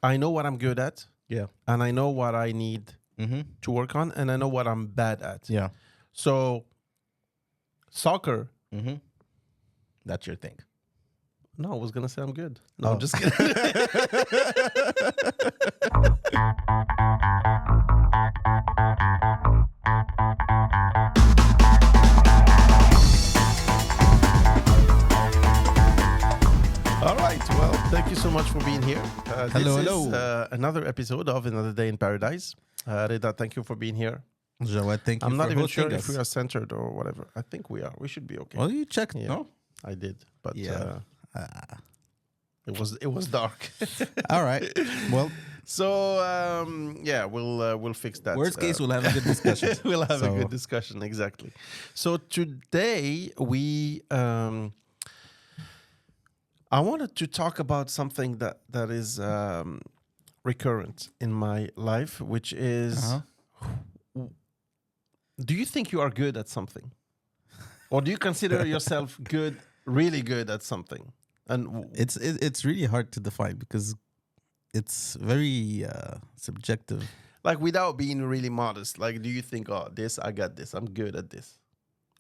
I know what I'm good at, Yeah. and I know what I need Mm-hmm. to work on, and I know what I'm bad at. Yeah. So, soccer. Mm-hmm. That's your thing. No, I was gonna say I'm good. No, Oh. just kidding. All right. Well, thank you so much for being here. Hello, this hello. is another episode of Another Day in Paradise. Reda, thank you for being here. Jawad, thank you I'm for not even hosting sure us. if we are centered or whatever. I think we are. We should be okay. Well, you checked, Yeah. no? I did, but Yeah. it was dark. All right. Well, So yeah, we'll fix that. worst case, we'll have a good discussion. We'll have a So- good discussion, exactly. So today I wanted to talk about something that is recurrent in my life, which is, Uh-huh. do you think you are good at something, or do you consider yourself good, really good at something? And It's really hard to define because it's very subjective. like without being really modest, like, do you think, oh, this I got this, I'm good at this?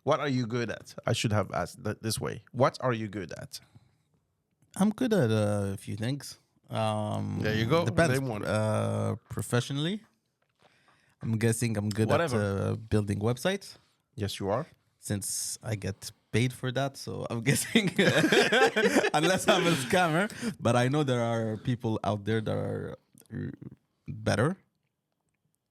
What are you good at? I should have asked this way. What are you good at? I'm good at a few things. There you go. Depends. Name one. Professionally, I'm guessing I'm good Whatever. at building websites Yes, you are. since I get paid for that. So I'm guessing, unless I'm a scammer, but I know there are people out there that are better.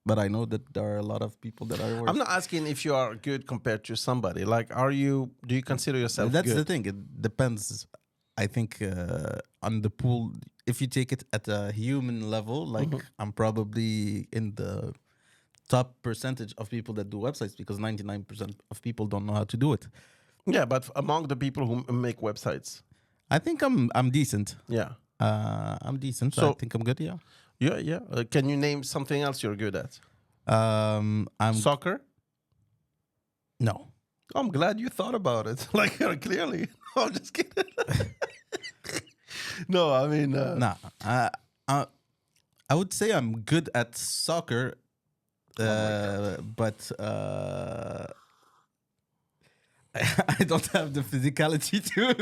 But I know that there are a lot of people that are worse. I'm not asking if you are good compared to somebody. Like, do you consider yourself That's good? the thing. It depends. I think on the pool. If you take it at a human level, like I'm probably in the top percentage of people that do websites because 99% of people don't know how to do it. Yeah, but among the people who make websites, I think I'm decent. yeah. I'm decent. So- I think I'm good. Yeah. Yeah, yeah. Can you name something else you're good at? I'm Soccer? no. I'm glad you thought about it. Like, clearly. No, I'm just kidding. No, I mean... Nah. I would say I'm good at soccer, but I don't have the physicality to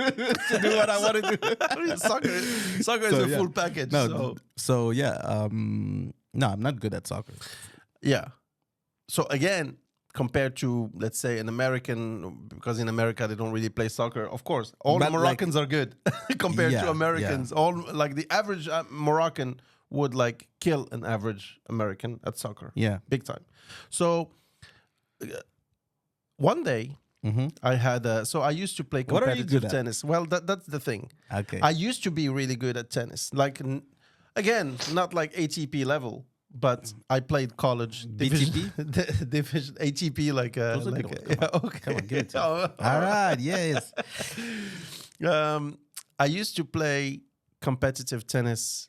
do what I want to do. I mean, soccer is So, a yeah. full package. No, so yeah, no, I'm not good at soccer. Yeah. So again, compared to, let's say, an American, because in America they don't really play soccer. Of course, all But, like- Moroccans are good compared Yeah, to Americans. All like the average Moroccan would like kill an average American at soccer, Yeah. big time. So one day I had so I used to play What are you competitive good at? tennis. Well, that's the thing. Okay. I used to be really good at tennis. Like, again, not like ATP level, but I played college division, division ATP, like, Those are like good ones. yeah, okay. Come on, give it to me. Oh, All right. Yes. I used to play competitive tennis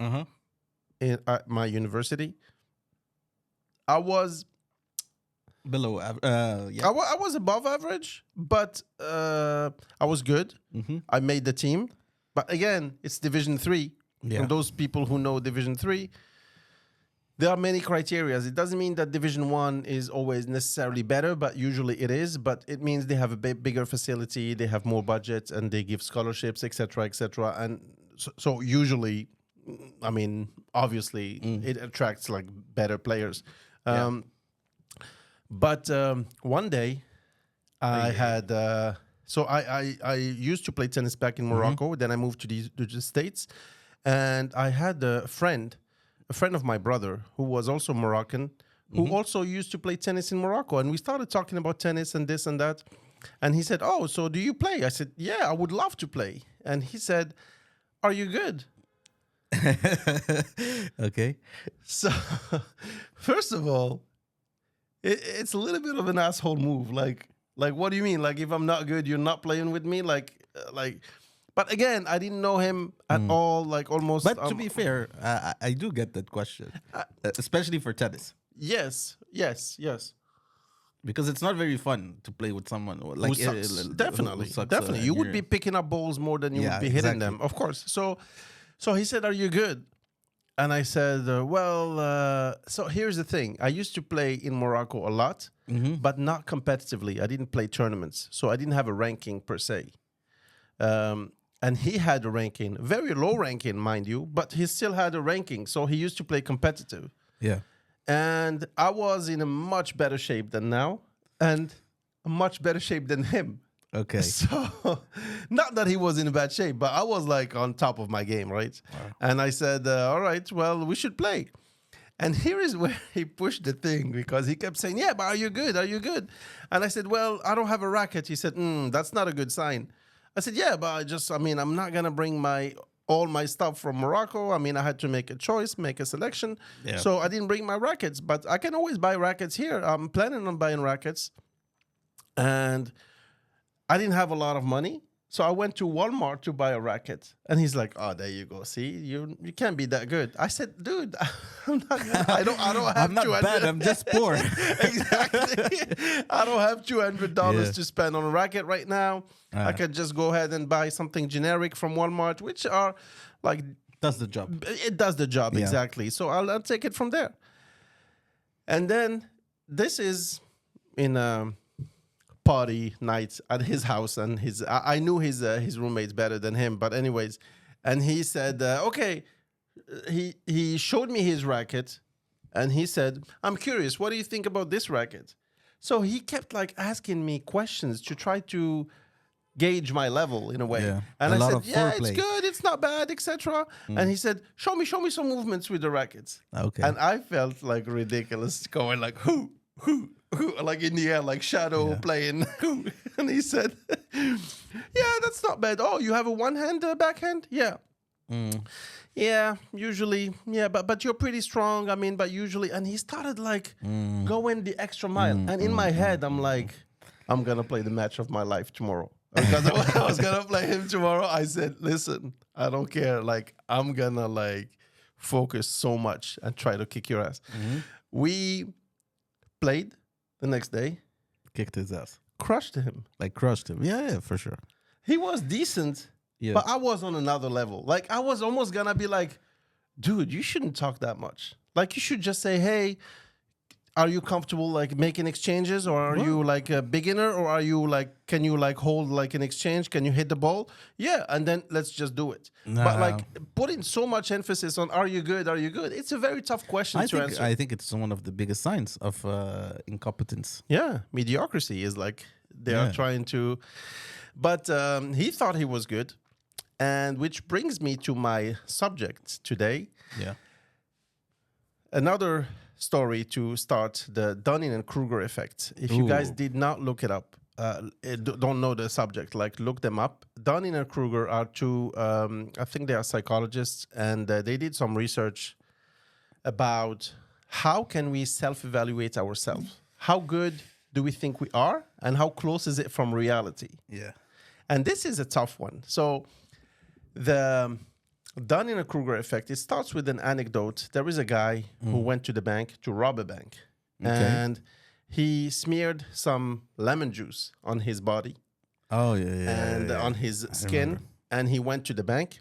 at my university. I was Below. Yeah. I was above average, but I was good. I made the team, but again, it's Division 3. Yeah. And those people who know Division 3, there are many criteria. It doesn't mean that Division 1 is always necessarily better, but usually it is. But it means they have a bigger facility, they have more budget, and they give scholarships, etc., etc. And so usually, I mean, obviously, it attracts like better players. But one day, I had so I used to play tennis back in Morocco. Then I moved to the States, and I had a friend of my brother who was also Moroccan, who also used to play tennis in Morocco. And we started talking about tennis and this and that. And he said, "Oh, so do you play?" I said, "Yeah, I would love to play." And he said, "Are you good?" Okay. So, first of all, it's a little bit of an asshole move. Like, what do you mean? Like, if I'm not good, you're not playing with me? Like. But again, I didn't know him at all. Like, almost. But to be fair, I do get that question, especially for tennis, yes. because it's not very fun to play with someone like Who sucks. Definitely. and You would you're- be picking up balls more than you Yeah, would be hitting exactly. them, of course. So he said, "Are you good?" And I said, so here's the thing. I used to play in Morocco a lot, but not competitively. I didn't play tournaments, so I didn't have a ranking per se. And he had a ranking, very low ranking, mind you, but he still had a ranking. So he used to play competitive. Yeah. And I was in a much better shape than now, and a much better shape than him. Okay. So, not that he was in a bad shape, but I was like on top of my game, right? Wow. And I said, all right, well, we should play. And here is where he pushed the thing, because he kept saying, yeah, but are you good? Are you good? And I said, well, I don't have a racket. He said, that's not a good sign. I said, yeah, but I'm not going to bring all my stuff from Morocco. I mean, I had to make a choice, make a selection. Yeah. So I didn't bring my rackets, but I can always buy rackets here. I'm planning on buying rackets. And I didn't have a lot of money, so I went to Walmart to buy a racket. And he's like, "Oh, there you go. See, you can't be that good." I said, "Dude, I'm not. I don't have. I'm not bad. I'm just poor." Exactly. I don't have $200 to spend on a racket right now. I could just go ahead and buy something generic from Walmart, which are like does the job. It does the job exactly. So I'll take it from there. And then this is in party night at his house, and I knew his roommates better than him, but anyways, and he said, okay, he showed me his racket, and he said, I'm curious, what do you think about this racket? So he kept like asking me questions to try to gauge my level in a way. Yeah. And I said, yeah, it's good, it's not bad, etc. And he said, show me some movements with the rackets. Okay. And I felt like ridiculous, going like, who, like in the air, like shadow playing. And he said, yeah, that's not bad. Oh, you have a one-hand backhand? Yeah. Yeah, usually. Yeah, but you're pretty strong. I mean, but usually. And he started like going the extra mile. And in my head, I'm like, I'm going to play the match of my life tomorrow. Because I was going to play him tomorrow. I said, listen, I don't care. Like, I'm going to like focus so much and try to kick your ass. We played the next day. Kicked his ass. Crushed him. Like crushed him. Yeah, for sure. He was decent, but I was on another level. Like I was almost going to be like, dude, you shouldn't talk that much. Like you should just say, hey, are you comfortable like making exchanges, or are you like a beginner, or are you like, can you like hold like an exchange? Can you hit the ball? Yeah, and then let's just do it. No. But like putting so much emphasis on are you good? Are you good? It's a very tough question to answer. I think it's one of the biggest signs of incompetence. Yeah, mediocrity is like they are trying to. But he thought he was good, and which brings me to my subject today. Yeah. Another story to start the Dunning-Kruger effect. If you guys did not look it up, don't know the subject, like look them up. Dunning-Kruger are two, I think they are psychologists, and they did some research about how can we self-evaluate ourselves. How good do we think we are, and how close is it from reality? Yeah. And this is a tough one. So the Dunning-Kruger effect, it starts with an anecdote. There is a guy who went to the bank to rob a bank. Okay. And he smeared some lemon juice on his body. Oh, yeah. And on his skin. And he went to the bank,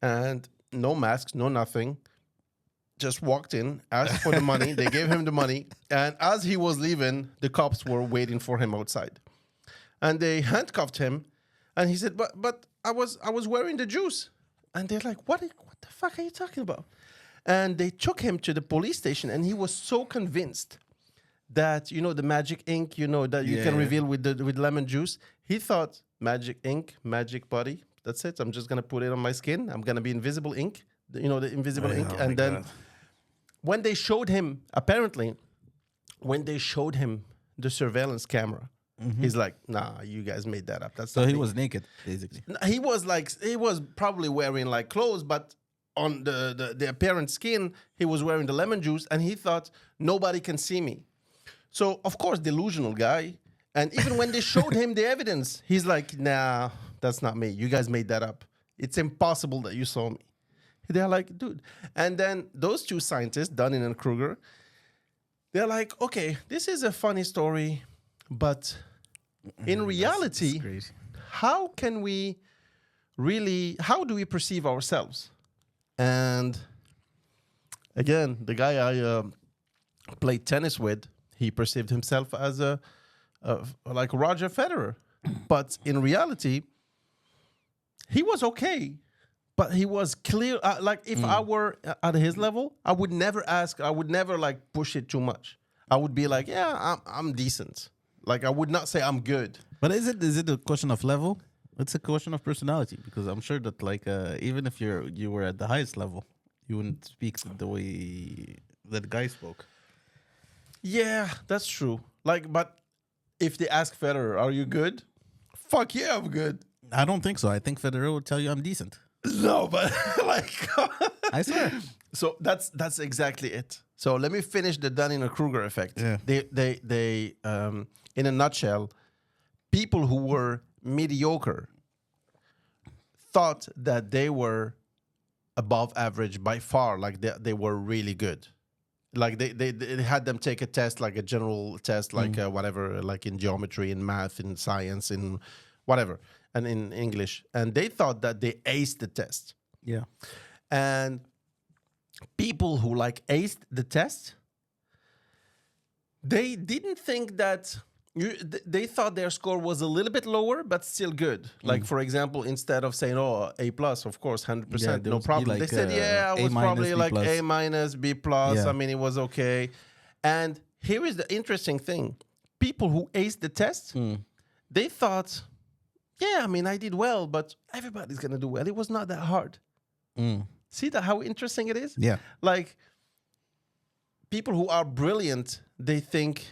and no masks, no nothing. Just walked in, asked for the money. They gave him the money. And as he was leaving, the cops were waiting for him outside. And they handcuffed him. And he said, but I was wearing the juice. And they're like, what the fuck are you talking about? And they took him to the police station, and he was so convinced that, you know, the magic ink, you know, that you can reveal with lemon juice. He thought magic ink, magic body. That's it. I'm just going to put it on my skin. I'm going to be invisible ink, you know, the invisible ink. And then when they showed him, apparently, when they showed him the surveillance camera, he's like, nah, you guys made that up. That's so he was naked, basically. He was probably wearing like clothes, but on the apparent skin, he was wearing the lemon juice, and he thought nobody can see me. So of course, delusional guy. And even when they showed him the evidence, he's like, nah, that's not me. You guys made that up. It's impossible that you saw me. They're like, dude. And then those two scientists, Dunning-Kruger, they're like, okay, this is a funny story, but in reality, how do we perceive ourselves? And again, the guy I played tennis with, he perceived himself as like Roger Federer, but in reality, he was okay. But he was clear. Like if I were at his level, I would never ask. I would never like push it too much. I would be like, yeah, I'm decent. Like I would not say I'm good. But is it a question of level? It's a question of personality because I'm sure that like even if you were at the highest level, you wouldn't speak the way that guy spoke. Yeah, that's true. Like, but if they ask Federer, "Are you good?" Fuck yeah, I'm good. I don't think so. I think Federer would tell you I'm decent. No, but like, I swear. so that's exactly it. So let me finish the Dunning-Kruger effect. Yeah. They in a nutshell, people who were mediocre thought that they were above average by far. Like they were really good. Like they had them take a test, like a general test, like whatever, like in geometry, in math, in science, in whatever, and in English. And they thought that they aced the test. Yeah. And people who like aced the test, they didn't think that they thought their score was a little bit lower, but still good. Like for example, instead of saying A plus, of course, 100%, no problem. Like, they said, yeah, I was probably B+. like A minus, B plus. Yeah. I mean, it was okay. And here is the interesting thing: people who aced the test, they thought, yeah, I mean, I did well, but everybody's gonna do well. It was not that hard. See that how interesting it is? Yeah. Like people who are brilliant, they think,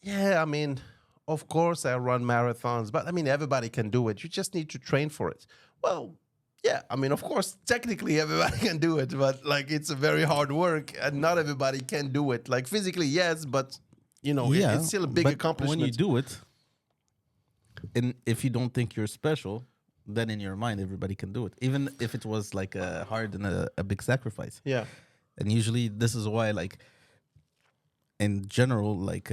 yeah, I mean, of course I run marathons, but I mean, everybody can do it. You just need to train for it. Well, yeah, I mean, of course, technically everybody can do it, but like it's a very hard work and not everybody can do it. Like physically, yes, but you know, it's still a big but accomplishment. when you do it, and if you don't think you're special, then in your mind everybody can do it, even if it was like a hard and a big sacrifice. Yeah. And usually this is why, like, in general, like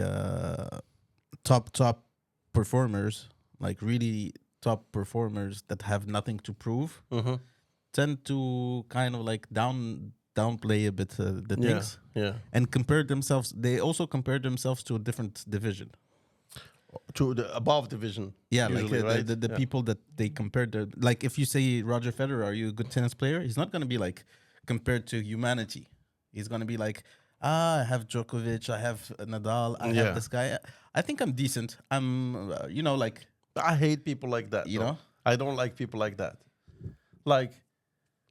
top performers, like really top performers that have nothing to prove, tend to kind of like downplay a bit the things, and compare themselves. They also compare themselves to a different division, to the above division. yeah, usually, like right? the people that they compare the, like if you say Roger Federer, are you a good tennis player? He's not going to be like compared to humanity. He's going to be like, I have Djokovic, I have Nadal, I have this guy. I think I'm decent. I'm, you know, like, I hate people like that. You though. know? I don't like people like that. Like,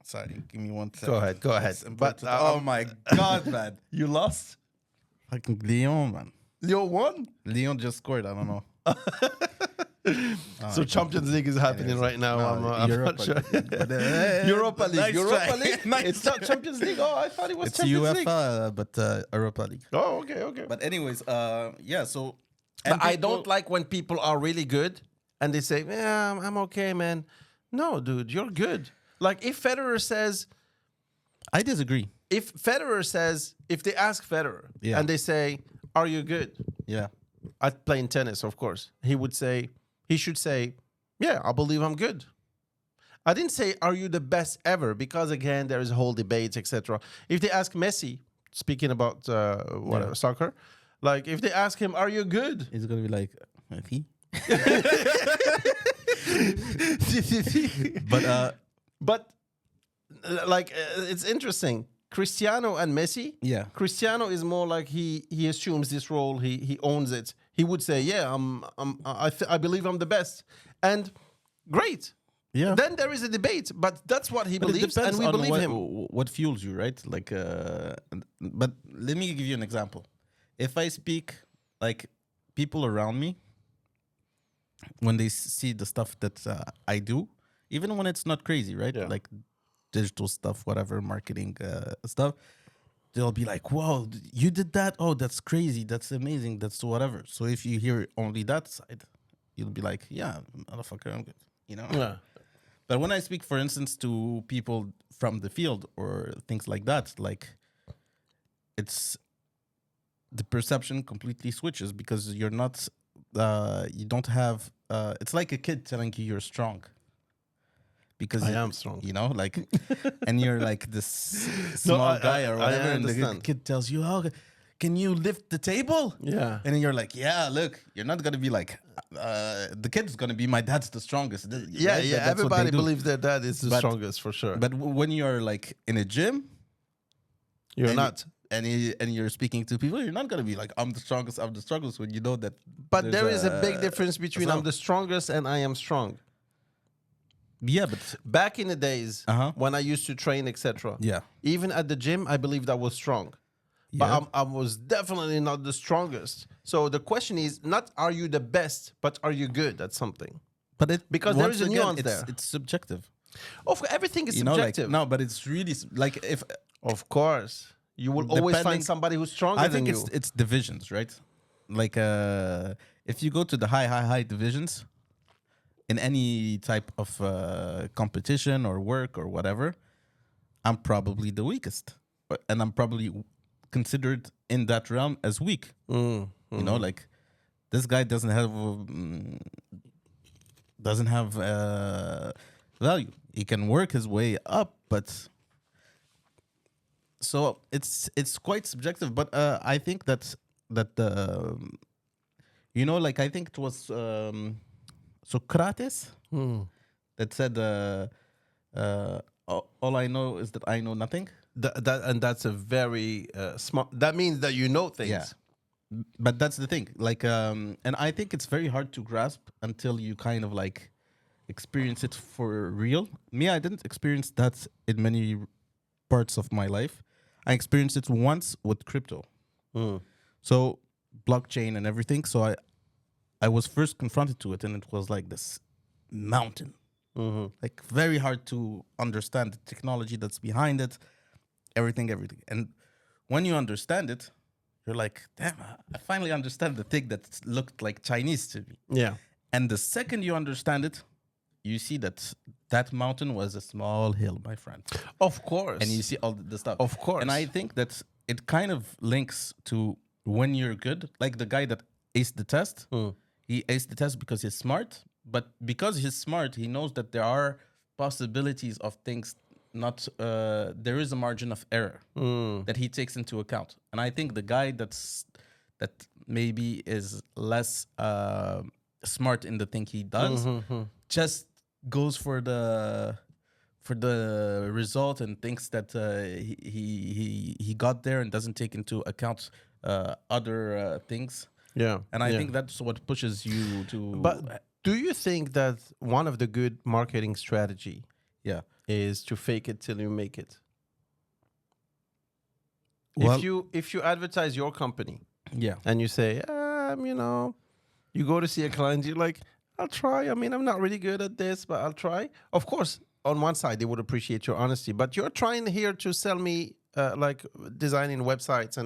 sorry, give me 1 second. go ahead. It's But important. Oh my God, man. you lost. Fucking Lyon, man. Lyon won. Lyon just scored. I don't know. So Champions League is happening right now. No, I'm Europa not sure. League. But, Europa League. nice Europa try. League. Nice It's not Champions League. Oh, I thought it was It's Champions League. UEFA, but Europa League. Oh, okay. But anyways, yeah. So, But I don't like when people are really good and they say, "Yeah, I'm okay, man." No, dude, you're good. Like if Federer says, I disagree. if they ask Federer Yeah. and they say, "Are you good?" Yeah. At playing tennis, of course, he should say, "Yeah, I believe I'm good." I didn't say, "Are you the best ever?" Because again, there is a whole debate, etc. If they ask Messi, speaking about soccer, like if they ask him, "Are you good?" He's gonna be like, he. But Like it's interesting. Cristiano and Messi. Yeah. Cristiano is more like he assumes this role. He owns it. He would say, "Yeah, I believe I'm the best," and great. Yeah. Then there is a debate, but that's what he But it believes, and depends we on believe what, him. what fuels you, right? Like, but let me give you an example. If I speak, like, people around me, when they see the stuff that I do, even when it's not crazy, right? Yeah. Like digital stuff, whatever, marketing stuff, they'll be like, "Whoa, you did that? Oh, that's crazy. That's amazing. That's whatever." So if you hear only that side, you'll be like, "Yeah, motherfucker, I'm good." You know? Yeah. But when I speak, for instance, to people from the field or things like that, like, it's the perception completely switches because you're not, you don't have, it's like a kid telling you you're strong. because I am strong. you know, like, and you're like this small guy or whatever, and the understand. kid tells you, "Oh, can you lift the table?" Yeah. And then you're like, "Yeah, look, you're not gonna be like, the kid's gonna be my dad's the strongest." Yeah, right? yeah. That's what they Everybody do. believes their dad is the But- strongest for sure. But when you're like in a gym, You're and not. and you're speaking to people, you're not gonna be like, I'm the strongest when you know that. But there's there is a big difference between I'm no. the strongest and I am strong. Yeah, but Back in the days Uh-huh. when I used to train, etc. yeah, Even at the gym, I believed I was strong. But Yeah. I was definitely not the strongest. So the question is not are you the best, but are you good at something? but it Because there once is a again, nuance it's, there. It's subjective. Everything is You know, like subjective. no, but it's really like if Of course. You will always Depending- find somebody who's stronger I than think you. it's divisions, right? Like if you go to the high divisions in any type of competition or work or whatever, I'm probably the weakest, and I'm probably considered in that realm as weak. You know, like this guy doesn't have value. He can work his way up, but so it's quite subjective. But I think that you know, like I think it was Socrates that said, "All I know is that I know nothing." And that's a very smart. That means that you know things. Yeah. But that's the thing. Like, and I think it's very hard to grasp until you kind of like experience it for real. Me, I didn't experience that in many parts of my life. I experienced it once with crypto. So blockchain and everything. So I was first confronted to it, and it was like this mountain, like very hard to understand the technology that's behind it, everything. And when you understand it, you're like, damn, I finally understand the thing that looked like Chinese to me. Yeah. And the second you understand it, you see that that mountain was a small hill, my friend. Of course. And you see all the stuff. Of course. And I think that it kind of links to when you're good, like the guy that aced the test. He aced the test because he's smart, but because he's smart, he knows that there are possibilities of things not there is a margin of error that he takes into account. And I think the guy that maybe is less smart in the thing he does just goes for the result and thinks that he got there and doesn't take into account other things. Yeah. And I think that's what pushes you to. But do you think that one of the good marketing strategy yeah. is to fake it till you make it? Well- if you advertise your company Yeah. and you say, you know, you go to see a client, you're like, I'll try. I mean, I'm not really good at this, but I'll try. Of course, on one side, they would appreciate your honesty, but you're trying here to sell me like designing websites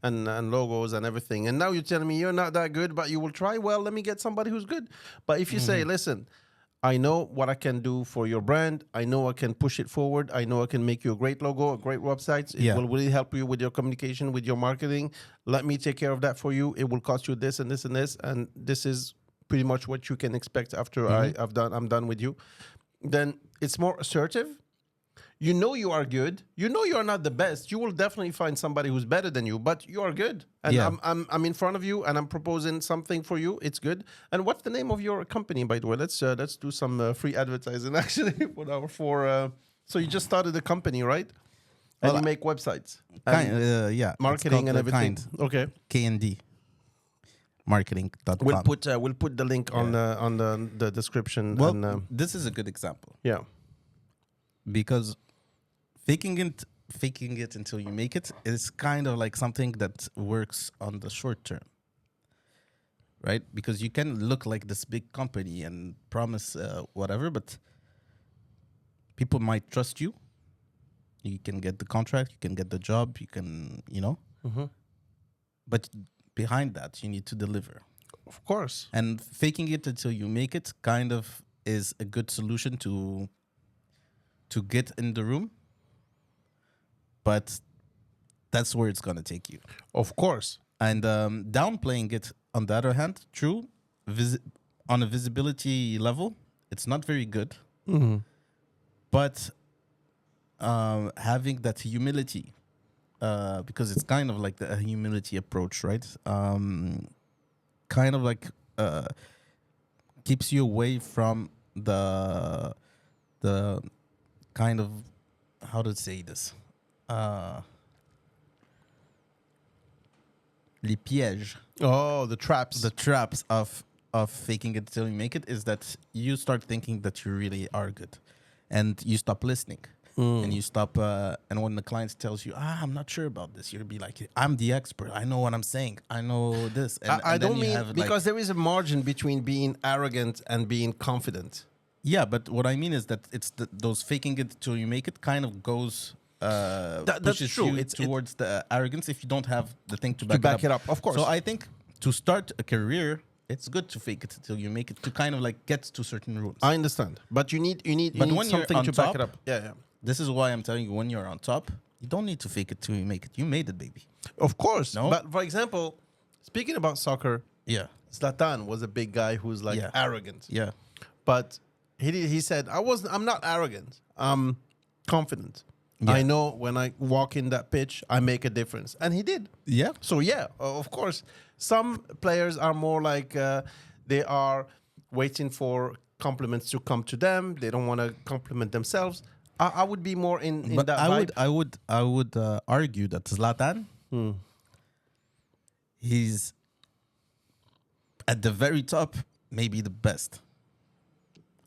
and logos and everything. And now you're telling me you're not that good, but you will try. Well, let me get somebody who's good. But if you say, listen, I know what I can do for your brand. I know I can push it forward. I know I can make you a great logo, a great website. It will really help you with your communication, with your marketing. Let me take care of that for you. It will cost you this and this and this. And this is pretty much what you can expect after I'm done with you. Then it's more assertive. You know you are good. You know you are not the best. You will definitely find somebody who's better than you, but you are good. And Yeah. I'm in front of you and I'm proposing something for you. It's good. And what's the name of your company, by the way? Let's do some free advertising actually so you just started a company, right? And you make websites, and Yeah. It's marketing called and everything. Kind. Okay. KND. Marketing.com. We'll put the link on the description. Well, and, this is a good example yeah. because faking it until you make it is kind of like something that works on the short term, right? Because you can look like this big company and promise whatever, but people might trust you. You can get the contract, you can get the job, you can, but behind that, you need to deliver. Of course. And faking it until you make it kind of is a good solution to get in the room. But that's where it's going to take you. Of course. And downplaying it, on the other hand, true, on a visibility level, it's not very good. but having that humility, because it's kind of like the humility approach, right? Kind of like keeps you away from the kind of, how to say this, les pièges, The traps. the traps of faking it till you make it, is that you start thinking that you really are good, and you stop listening. And you stop, and when the client tells you, I'm not sure about this, you'll be like, I'm the expert. I know what I'm saying. I know this. And, I and then don't you mean, have, because there is a margin between being arrogant and being confident. yeah, but what I mean is that it's those faking it till you make it kind of goes, That's pushes true. you towards the arrogance if you don't have the thing to back, it up, of course. So I think to start a career, it's good to fake it till you make it, to kind of like get to certain rules. I understand, but you need But when you're something on to back top, it up. Yeah. This is why I'm telling you, when you're on top, you don't need to fake it till you make it. You made it, baby. Of course. No? But for example, speaking about soccer, Yeah. Zlatan was a big guy who's like Yeah. arrogant. Yeah. But he said, I'm not arrogant. I'm confident. Yeah. I know when I walk in that pitch, I make a difference. And he did. Yeah. So yeah, of course. Some players are more like they are waiting for compliments to come to them. They don't want to compliment themselves. I would be more in But that I vibe. I would argue that Zlatan, he's at the very top, maybe the best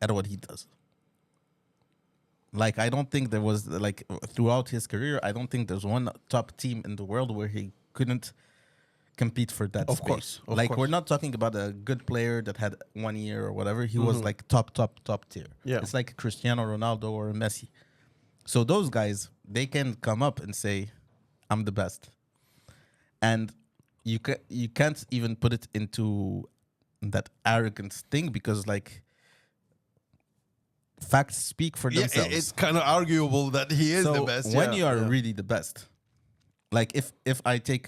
at what he does. Like, I don't think there was, like, throughout his career, I don't think there's one top team in the world where he couldn't compete for that Of space. course, of Like, course. we're not talking about a good player that had 1 year or whatever. He was like top tier. Yeah. It's like Cristiano Ronaldo or Messi. So those guys, they can come up and say, I'm the best. And you can't even put it into that arrogant thing, because, like, facts speak for Yeah, themselves. it's kind of arguable that he is So the best. when yeah, you are yeah. really the best, like if I take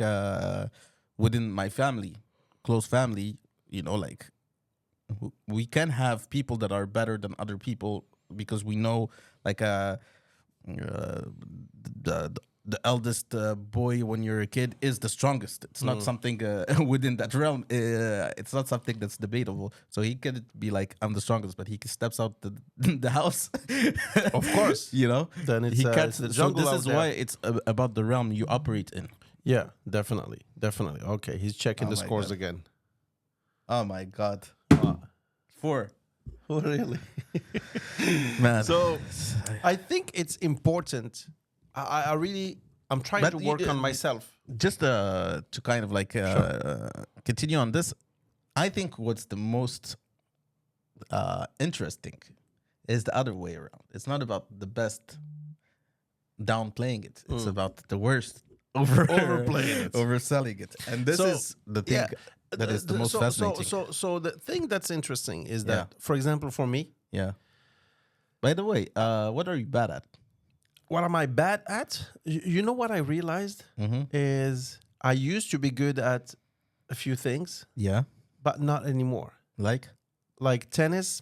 within my family, close family, you know, like, we can have people that are better than other people, because we know, like, the eldest boy when you're a kid is the strongest. It's not something within that realm. It's not something that's debatable. So he could be like, I'm the strongest, but he steps out the house. Of course. You know, Then it's, he can't. it's the So jungle this out is there. why it's about the realm you operate in. Yeah, definitely. Okay, he's checking Oh the my scores God. again. Oh my God, 4, Oh, really? man. So I think it's important. I'm trying But to you- work on myself. just to kind of like continue on this, I think what's the most interesting is the other way around. It's not about the best downplaying it. It's about the worst Overplaying it. overselling it. And this So, is the thing that is the most fascinating. So the thing that's interesting is that, Yeah. for example, for me, Yeah. By the way, what are you bad at? what am I bad at? You know what I realized is I used to be good at a few things, Yeah. but not anymore. Like tennis,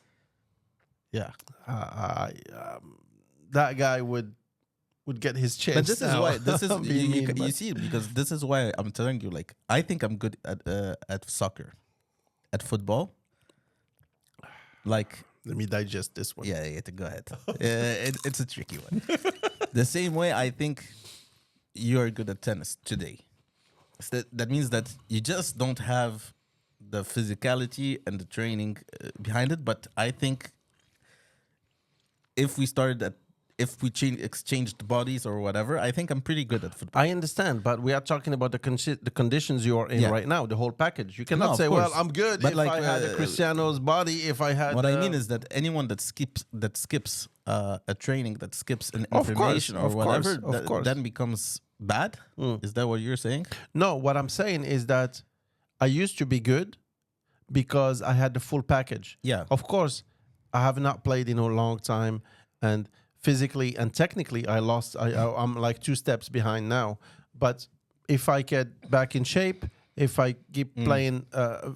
Yeah. that guy would get his chance. But this is now. why this is Being mean, you but- see, because this is why I'm telling you, like, I think I'm good at soccer, at football. Like, Let me digest this one. yeah, go ahead. It's a tricky one. The same way I think you are good at tennis today. So that means that you just don't have the physicality and the training behind it. But I think if we exchanged bodies or whatever, I think I'm pretty good at football. I understand, but we are talking about the conditions you are in Yeah. right now, the whole package. You cannot of say, course. "Well, I'm good But if like, I had a Cristiano's body, if I had." What I mean is that anyone that skips a training, that skips an Of course, information or of course, whatever, of course. then becomes bad. Is that what you're saying? No, what I'm saying is that I used to be good because I had the full package. Yeah. Of course, I have not played in a long time, and physically and technically, I'm like 2 steps behind now. But if I get back in shape, if I keep playing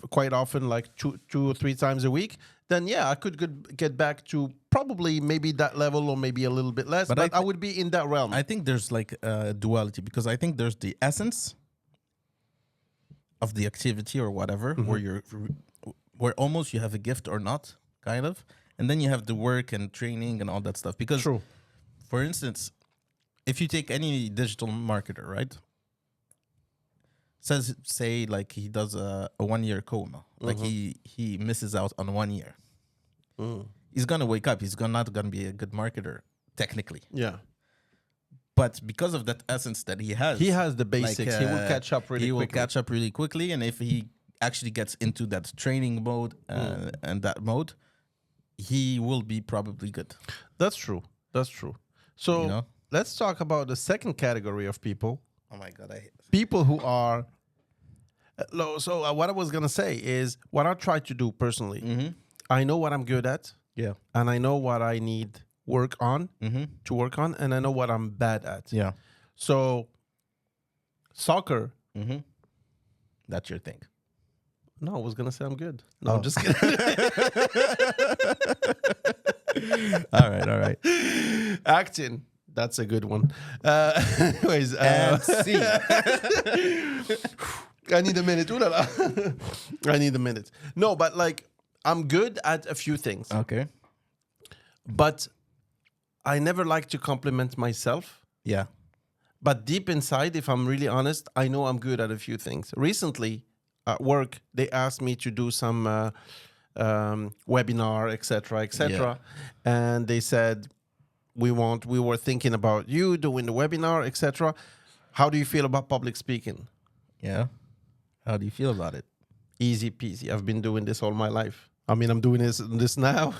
quite often, like two or three times a week, then yeah, I could get back to probably maybe that level or maybe a little bit less, But but I I would be in that realm. I think there's like a duality because I think there's the essence of the activity or whatever, where almost you have a gift or not, kind of, and then you have the work and training and all that stuff. Because, True. for instance, if you take any digital marketer, right? Say like he does a 1 year coma, like he misses out on 1 year. He's gonna wake up. He's not gonna be a good marketer technically. Yeah. But because of that essence that he has the basics. He will catch up really He will quickly. catch up really quickly, and if he actually gets into that training mode and that mode, he will be probably good. That's true. That's true. So You know? let's talk about the second category of people. Oh my god, I hate this. People who are. So what I was gonna say is what I try to do personally. I know what I'm good at, Yeah. and I know what I need work on to work on, and I know what I'm bad at. Yeah. So soccer. That's your thing. No, I was gonna say I'm good. No, I'm just kidding. All right. Acting. That's a good one. Anyways, And see. I need a minute. Ooh la la. I need a minute. No, but like I'm good at a few things, Okay. but I never like to compliment myself. Yeah. But deep inside, if I'm really honest, I know I'm good at a few things. Recently, at work, they asked me to do some webinar, etc., and they said, we were thinking about you doing the webinar, etc. How do you feel about public speaking? Yeah. How do you feel about it? Easy peasy. I've been doing this all my life. I mean, I'm doing this now.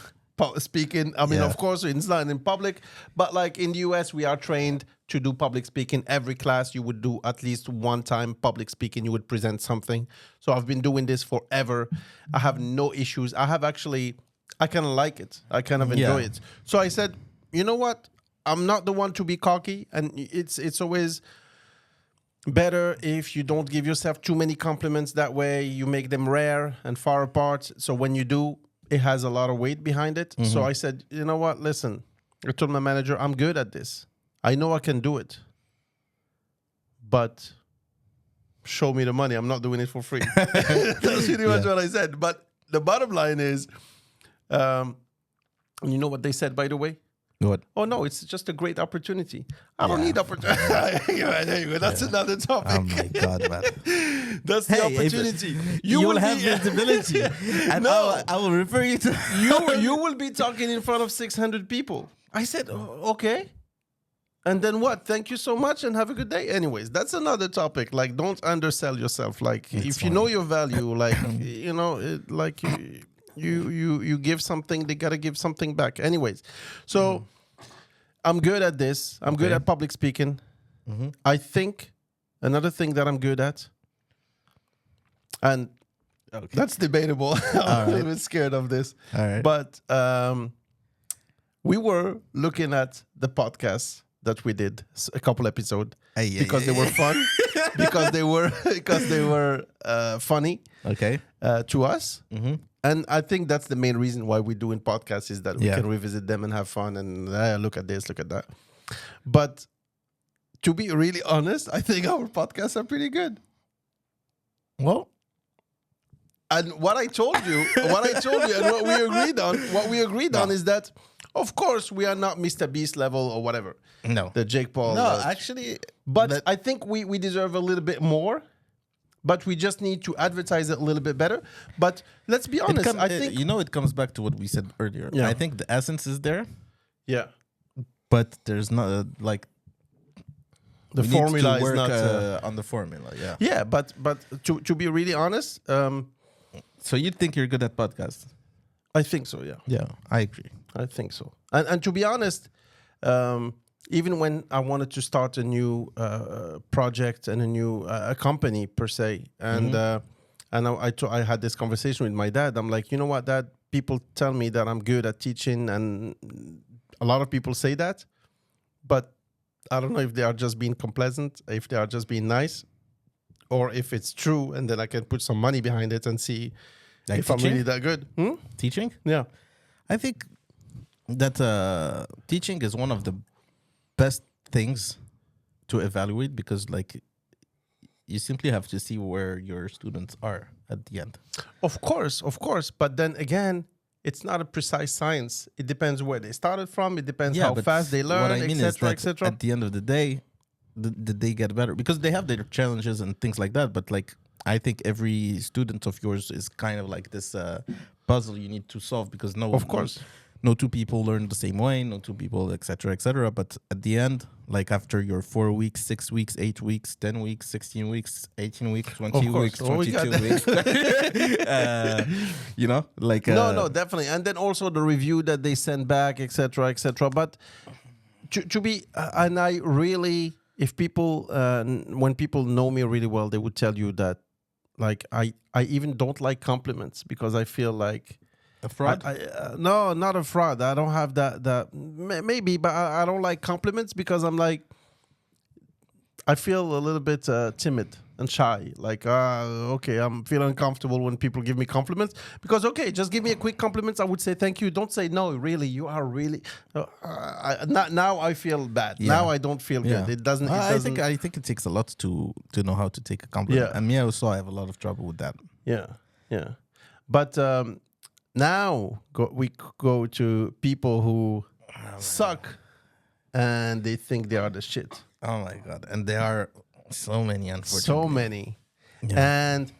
Speaking, I mean, Yeah. of course, it's not in public, but like in the US, we are trained to do public speaking. Every class, you would do at least one time public speaking. You would present something. So I've been doing this forever. I have no issues. I kind of like it. I kind of enjoy it. So I said, you know what? I'm not the one to be cocky, and it's always better if you don't give yourself too many compliments. That way, you make them rare and far apart. So when you do, it has a lot of weight behind it. So I said, you know what? Listen, I told my manager, I'm good at this. I know I can do it. But show me the money. I'm not doing it for free. That's pretty much what I said. But the bottom line is, you know what they said, by the way? What? Oh, no, it's just a great opportunity. I don't need opportunity. There you go. That's another topic. Oh my god, man. That's the opportunity. You will have visibility. And No. I will refer you to you will be talking in front of 600 people. I said, okay. And then what? Thank you so much and have a good day. Anyways, that's another topic. Like, don't undersell yourself. Like, if you know your value, like, you know, you give something, they gotta give something back. Anyways, so I'm good at this. I'm good at public speaking. I think another thing that I'm good at, and that's debatable. I'm a little bit scared of this. All right. But we were looking at the podcasts that we did, a couple episodes, because they were fun, because they were funny Okay. to us. And I think that's the main reason why we're doing podcasts, is that we can revisit them and have fun and look at this, look at that. But to be really honest, I think our podcasts are pretty good. Well, and what I told you, and what we agreed on is that, of course, we are not Mr. Beast level or whatever. no. The Jake Paul. No, actually, But I think we deserve a little bit more. But we just need to advertise it a little bit better. But let's be honest. I think it comes back to what we said earlier. Yeah. I think the essence is there, yeah, but there's not like the we need formula to work, is not. on the formula. Yeah. Yeah, but to be really honest, So you think you're good at podcasts? I think so. Yeah, Yeah, I agree. I think so. And to be honest, even when I wanted to start a new project and a new company per se, and I had this conversation with my dad. I'm like, you know what, Dad? People tell me that I'm good at teaching, and a lot of people say that, but I don't know if they are just being complacent, if they are just being nice, or if it's true, and then I can put some money behind it and see Like if I'm teaching? really that good. Teaching? Yeah. I think that teaching is one of the best things to evaluate because, like, you simply have to see where your students are at the end. Of course. But then again, it's not a precise science. It depends where they started from. It depends how but fast they what learn, I mean is etc., that etc. at the end of the day, did they get better? Because they have their challenges and things like that. But like, I think every student of yours is kind of like this puzzle you need to solve because Of course. no two people learn the same way, no two people, etc., etc. But at the end, like after your 4 weeks, 6 weeks, 8 weeks, 10 weeks, 16 weeks, 18 weeks, 20 Of course. weeks, Oh, we got 22 weeks, you know, like No, definitely. And then also the review that they send back, etc., etc. But to be, and I really, if people, when people know me really well, they would tell you that, like, I even don't like compliments because I feel like a fraud. no, not a fraud. I don't have that maybe, but I don't like compliments because I'm like, I feel a little bit timid and shy. Like, okay, I'm feeling uncomfortable when people give me compliments because, okay, just give me a quick compliment. I would say thank you. Don't say no. Really, you are really. Now I feel bad. Yeah. Now I don't feel good. It doesn't. I think it takes a lot to know how to take a compliment. Yeah. And me also, I have a lot of trouble with that. Yeah. But now we go to people who suck and they think they are the shit. Oh my god! And there are so many, unfortunately. So many. Yeah. And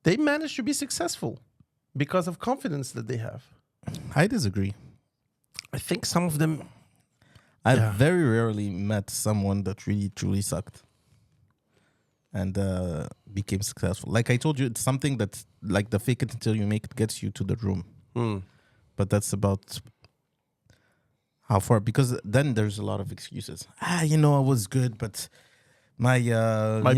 they manage to be successful because of confidence that they have. I disagree. I think some of them. I've very rarely met someone that really truly sucked and became successful. Like I told you, it's something that, like, the fake it until you make it gets you to the room. But that's about how far, because then there's a lot of excuses. I was good, but my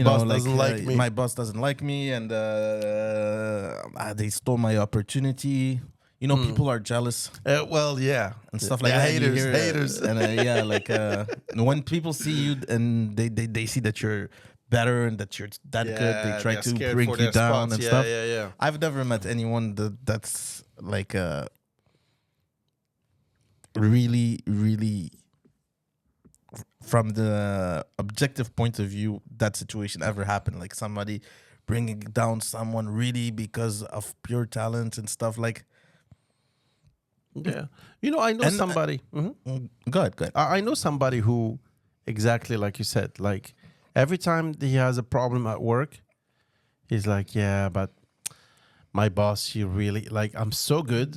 boss doesn't like me. My boss doesn't like me, and they stole my opportunity. People are jealous Well, yeah. and stuff like Yeah, that. You haters. And when people see you and they see that you're better and that you're that good, they try to bring you down and stuff. Yeah. I've never met anyone that's like really, really, from the objective point of view, that situation ever happened. Like somebody bringing down someone really because of pure talent and stuff. Like, yeah. I know somebody. Good. I know somebody who, exactly like you said, like every time he has a problem at work, he's like, yeah, but my boss, he really, like, I'm so good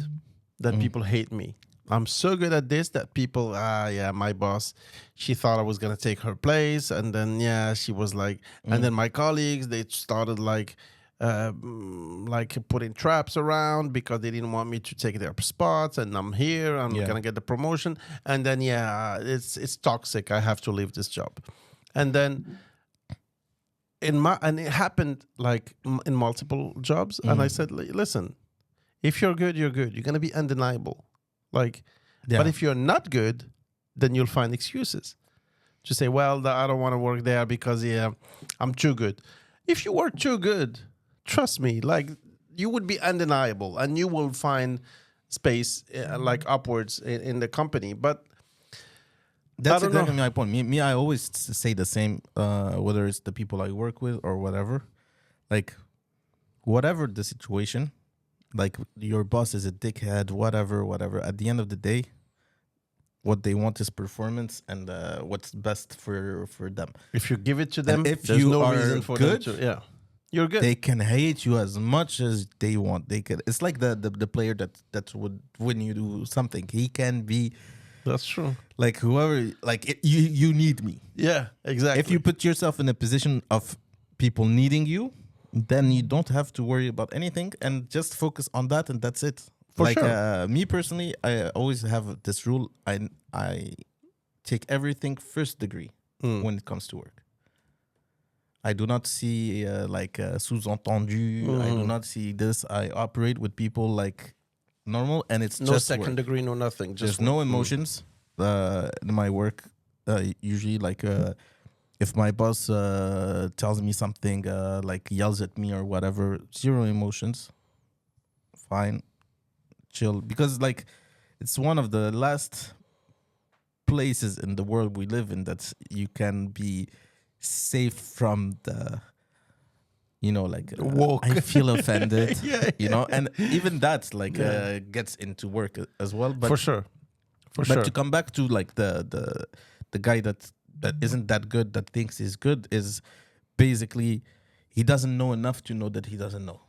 that people hate me. I'm so good at this that people, my boss, she thought I was going to take her place. And then, she was like, and then my colleagues, they started like putting traps around because they didn't want me to take their spots. And I'm here, I'm going to get the promotion. And then, it's toxic. I have to leave this job. And then and it happened like in multiple jobs. And I said, listen, if you're good, you're good. You're going to be undeniable. But if you're not good, then you'll find excuses to say, well, I don't want to work there because I'm too good. If you were too good, trust me, like, you would be undeniable and you will find space like upwards in the company. But that's exactly my point. Me, I always say the same, whether it's the people I work with or whatever. Like, whatever the situation, like your boss is a dickhead, whatever. At the end of the day, what they want is performance and what's best for them. If you give it to them, and if there's you no are reason for good, them to. You're good. They can hate you as much as they want. They can. It's like the player that would win you do something. He can be. That's true. Like whoever, like you need me. Yeah, exactly. If you put yourself in a position of people needing you, then you don't have to worry about anything and just focus on that, and that's it. For sure. Me personally, I always have this rule. I take everything first degree when it comes to work. I do not see sous-entendu. I do not see this. I operate with people like normal, and it's no just second work. degree, no nothing. Just There's no emotions in my work. Usually, like if my boss tells me something, like yells at me or whatever, zero emotions. fine, chill, because like it's one of the last places in the world we live in that you can be safe from the, like Woke. I feel offended, Yeah. and even that like Yeah. gets into work as well. But For sure. For but sure. to come back to like the guy that isn't that good, that thinks he's good, is basically he doesn't know enough to know that he doesn't know.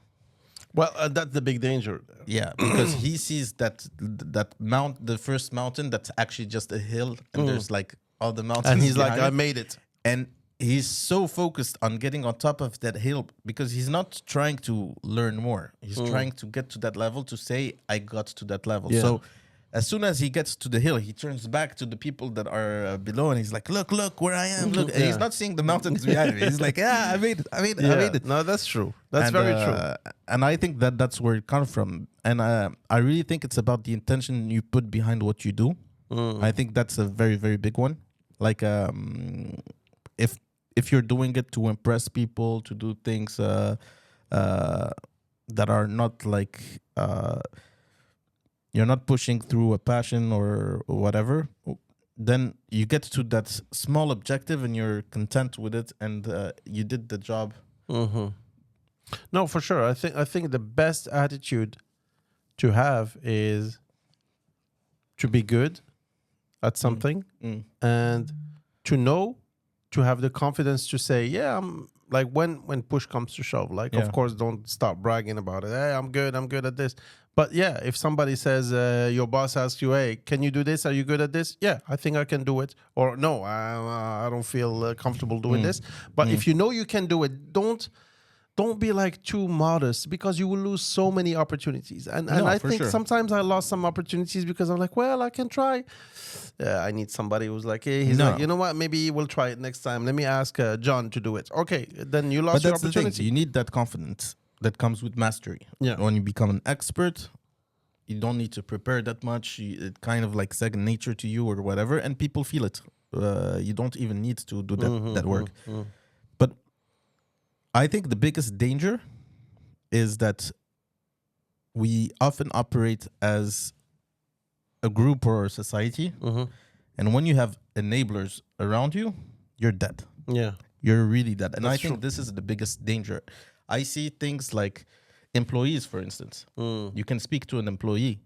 Well, that's the big danger. Yeah, because he sees that the first mountain that's actually just a hill, and there's like all the mountains. And he's like, behind I it. made it. And he's so focused on getting on top of that hill because he's not trying to learn more. He's trying to get to that level to say, I got to that level. Yeah. So as soon as he gets to the hill, he turns back to the people that are below, and he's like, look where I am. Look. And he's not seeing the mountains behind him. He's like, yeah, I made it. I made it. No, that's true. That's very true. And I think that's where it comes from. And I really think it's about the intention you put behind what you do. I think that's a very, very big one. Like, if you're doing it to impress people, to do things that are not like you're not pushing through a passion or whatever, then you get to that small objective and you're content with it, and you did the job. No, for sure. I think the best attitude to have is to be good at something and to have the confidence to say, yeah, I'm like when push comes to shove, like of course don't stop bragging about it. Hey, I'm good at this. But yeah, if somebody says your boss asks you, hey, can you do this? Are you good at this? Yeah, I think I can do it. Or no, I don't feel comfortable doing this. But if you know you can do it, don't be like too modest, because you will lose so many opportunities. And I think sometimes I lost some opportunities because I'm like, well, I can try. I need somebody who's like, hey, he's like, you know what? Maybe we'll try it next time. Let me ask John to do it. Okay, then you lost your opportunity. The thing. You need that confidence that comes with mastery. Yeah. When you become an expert, you don't need to prepare that much. It kind of like second nature to you or whatever, and people feel it. You don't even need to do that work. But I think the biggest danger is that we often operate as a group or a society, and when you have enablers around you, you're dead. Yeah. You're really dead. And That's I think true. this is the biggest danger. I see things like employees, for instance. You can speak to an employee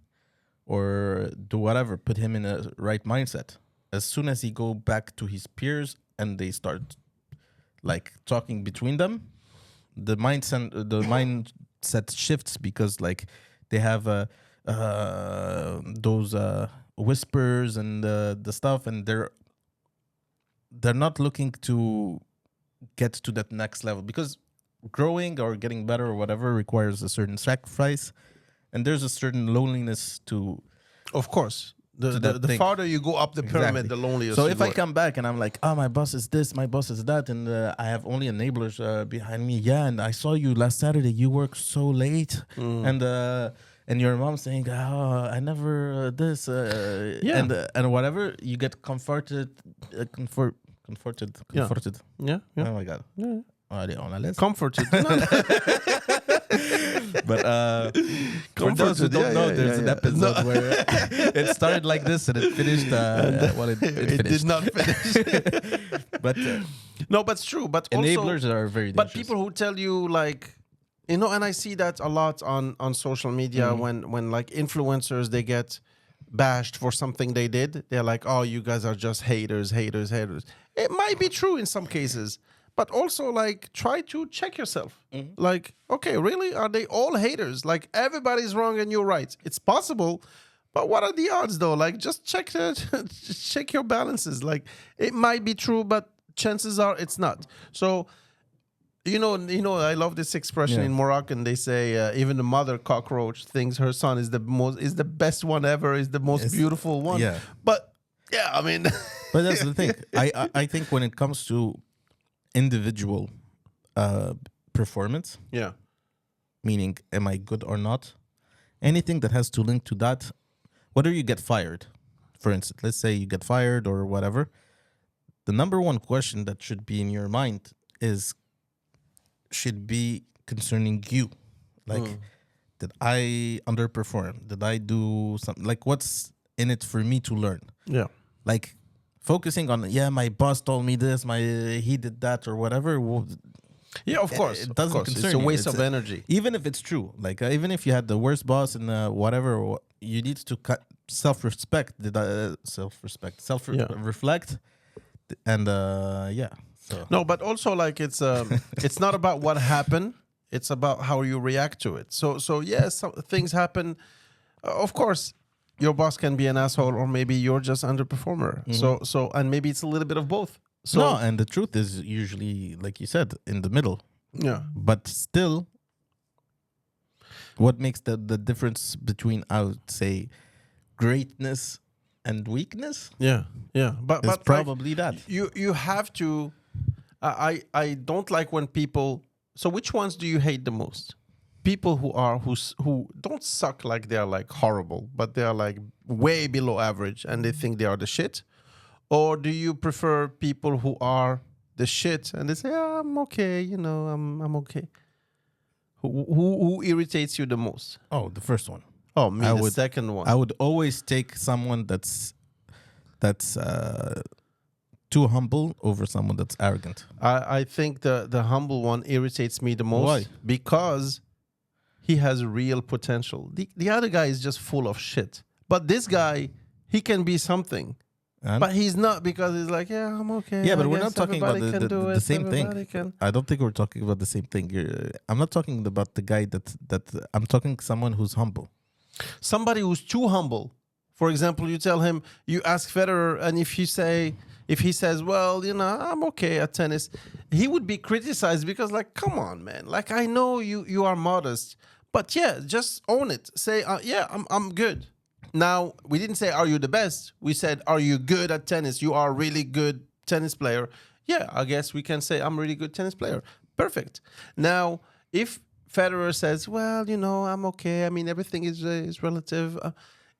or do whatever, put him in a right mindset. As soon as he go back to his peers and they start like talking between them, the mindset shifts, because like they have those whispers and the stuff, and they're not looking to get to that next level, because growing or getting better or whatever requires a certain sacrifice, and there's a certain loneliness to. Of course. The farther you go up the pyramid, the lonelier. So if I come back and I'm like, oh, my boss is this, my boss is that, and I have only enablers behind me. Yeah, and I saw you last Saturday. You work so late, and your mom saying, oh, I never this, and whatever. You get comforted. Yeah. Oh my god. Yeah. Allez, on la laisse. Comforted. But for those who don't know, there's an episode where it started like this and it finished. It finished. Did not finish. But no, but it's true. But enablers also, are very dangerous. But people who tell you like, and I see that a lot on social media when like influencers, they get bashed for something they did. They're like, oh, you guys are just haters. It might be true in some cases. But also, like, try to check yourself. Like, okay, really? Are they all haters? Like, everybody's wrong and you're right. It's possible, but what are the odds, though? Like, just check your balances. Like, it might be true, but chances are it's not. So, I love this expression in Moroccan. They say even the mother cockroach thinks her son is the best one ever, is the most beautiful one. Yeah. But yeah, I mean, but that's the thing. I think when it comes to individual performance, meaning am I good or not, anything that has to link to that, whether you get fired, for instance, let's say you get fired or whatever, the number one question that should be in your mind should be concerning you. Like, Did I underperform? Did I do something? Like, what's in it for me to learn? Yeah. Like, focusing on, my boss told me this, he did that, or whatever. Yeah, of course. It doesn't of course. concern It's a you. waste of energy. Even if it's true. Like, even if you had the worst boss and whatever, you need to self-respect. Self-reflect. And, So. No, but also like it's not about what happened. It's about how you react to it. So yes, some things happen. Of course, your boss can be an asshole, or maybe you're just underperformer. So and maybe it's a little bit of both. So No, and the truth is usually, like you said, in the middle. yeah, But still, what makes the difference between, I would say, greatness and weakness yeah. But is like, probably that. you have to. I don't like when people. So which ones do you hate the most? People who don't suck, like they're like horrible, but they're like way below average and they think they are the shit. Or do you prefer people who are the shit and they say, I'm okay, I'm okay? Who irritates you the most? Oh, the first one. Oh, me, the second one. I would always take someone that's too humble over someone that's arrogant. I think the humble one irritates me the most. Why? Because he has real potential. The other guy is just full of shit. But this guy, he can be something. And? But he's not, because he's like, yeah, I'm okay. Yeah, but I we're guess not talking about everybody can do the it, same thing. everybody can. I don't think we're talking about the same thing. I'm not talking about the guy that I'm talking someone who's humble. Somebody who's too humble. For example, you tell him, you ask Federer, and if he says, well, I'm okay at tennis, he would be criticized because, like, come on, man. Like, I know you are modest, but yeah, just own it. Say, yeah, I'm good. Now, we didn't say, are you the best? We said, are you good at tennis? You are a really good tennis player. Yeah, I guess we can say, I'm a really good tennis player. Perfect. Now, if Federer says, well, I'm okay. I mean, everything is relative.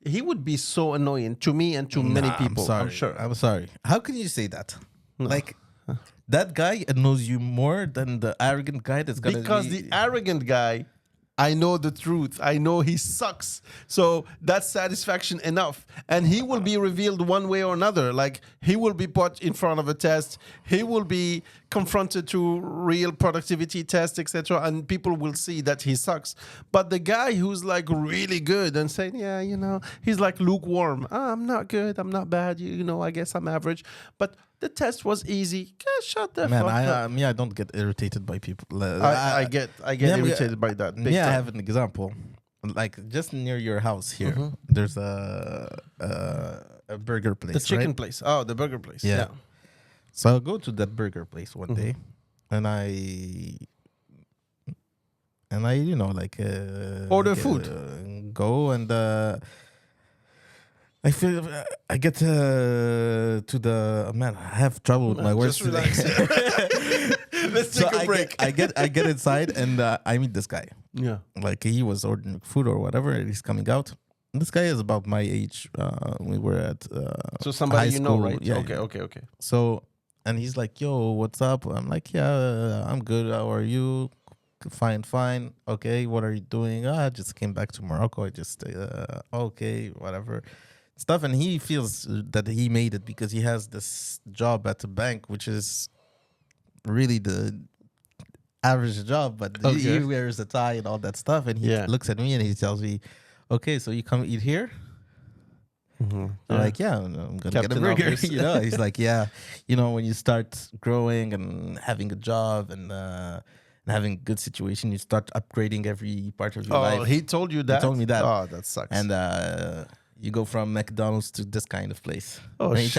He would be so annoying to me and to many people. I'm sure. I'm sorry. How can you say that? No. Like, that guy knows you more than the arrogant guy that's gonna because the arrogant guy, I know the truth. I know he sucks. So that's satisfaction enough. And he will be revealed one way or another. Like, he will be put in front of a test. He will be confronted to real productivity tests, etc. And people will see that he sucks. But the guy who's like really good and saying, yeah, he's like lukewarm. I'm not good. I'm not bad. I guess I'm average. But the test was easy. Shut the fuck up. I don't get irritated by people. I get irritated by that. I have an example. Like, just near your house here, there's a burger place. The chicken right? place. Oh, the burger place. Yeah. So I'll go to that burger place one day, and I order food. Go and I feel I get to the man. I have trouble with my words. Just relax. Let's take a break. I get inside and I meet this guy. Yeah, like he was ordering food or whatever, and he's coming out. And this guy is about my age. We were at so somebody high school. right? Yeah, Okay. So, and he's like, "Yo, what's up?" I'm like, "Yeah, I'm good. How are you?" Fine. Okay, what are you doing? I just came back to Morocco. I just okay, whatever stuff. And he feels that he made it because he has this job at the bank, which is really the average job, but he wears a tie and all that stuff. And he looks at me and he tells me, "Okay, so you come eat here?" I'm like, "Yeah, I'm gonna get a burger." He's like, "Yeah, when you start growing and having a job and having a good situation, you start upgrading every part of your life." Oh, he told you that? He told me that. Oh, that sucks. And you go from McDonald's to this kind of place. Oh, and he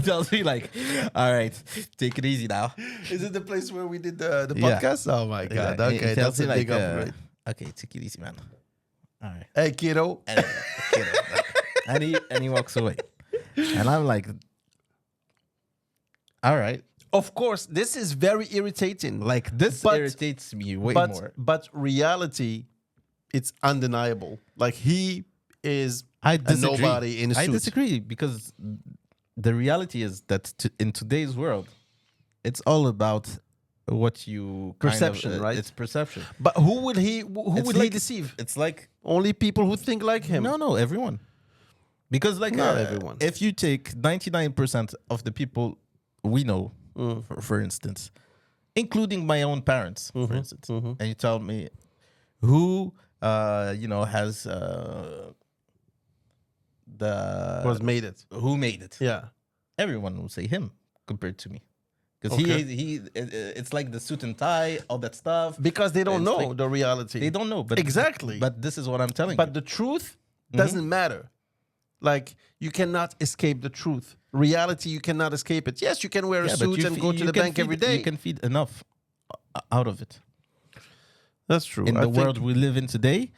tells me like, "All right, take it easy now." Is it the place where we did the podcast? Yeah. Oh my god! Okay, that's a big upgrade. Okay, take it easy, man. All right. Hey, kiddo. And he walks away, and I'm like, "All right." Of course, this is very irritating. Like, this irritates me way more. But reality, it's undeniable. Like, he is a nobody in a suit. I disagree, because the reality is that in today's world, it's all about what you Perception, right? It's perception. But who would he deceive? It's like Only people who think like him. no, everyone. Because like Not everyone. if you take 99% of the people we know, for instance, including my own parents, for instance, and you tell me who has who made it. Yeah. Everyone will say him compared to me. Because Okay. it's like the suit and tie, all that stuff. Because they don't It's know like- the reality. They don't know, but Exactly. But this is what I'm telling But you. the truth doesn't matter. Like, you cannot escape the truth. Reality, you cannot escape it. Yes, you can wear a Yeah, but suit you and fe- go to you the can bank feed- every day. You can feed enough out of it. That's true. In I the think- world we live in today,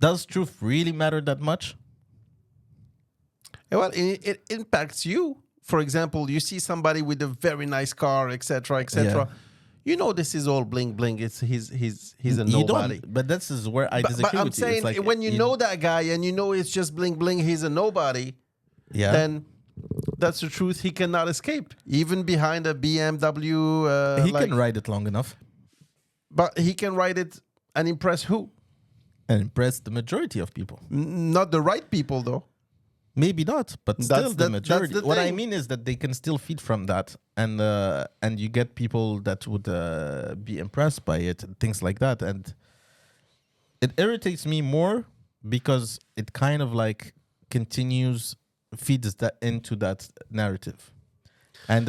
does truth really matter that much? Well, it impacts you. For example, you see somebody with a very nice car, etc., etc. Yeah. You know this is all bling bling. It's he's a You nobody. don't. But this is where I disagree But I'm with you. saying It's like when you know that guy and you know it's just bling bling, he's a nobody. yeah. Then that's the truth. He cannot escape, even behind a BMW. He can ride it long enough But he can ride it and impress who? and impress the majority of people. Not the right people, though. Maybe not, but still That's the the- majority. that's the What I thing. mean is that they can still feed from that, and you get people that would be impressed by it and things like that. And it irritates me more because it kind of like continues feeds that into that narrative, and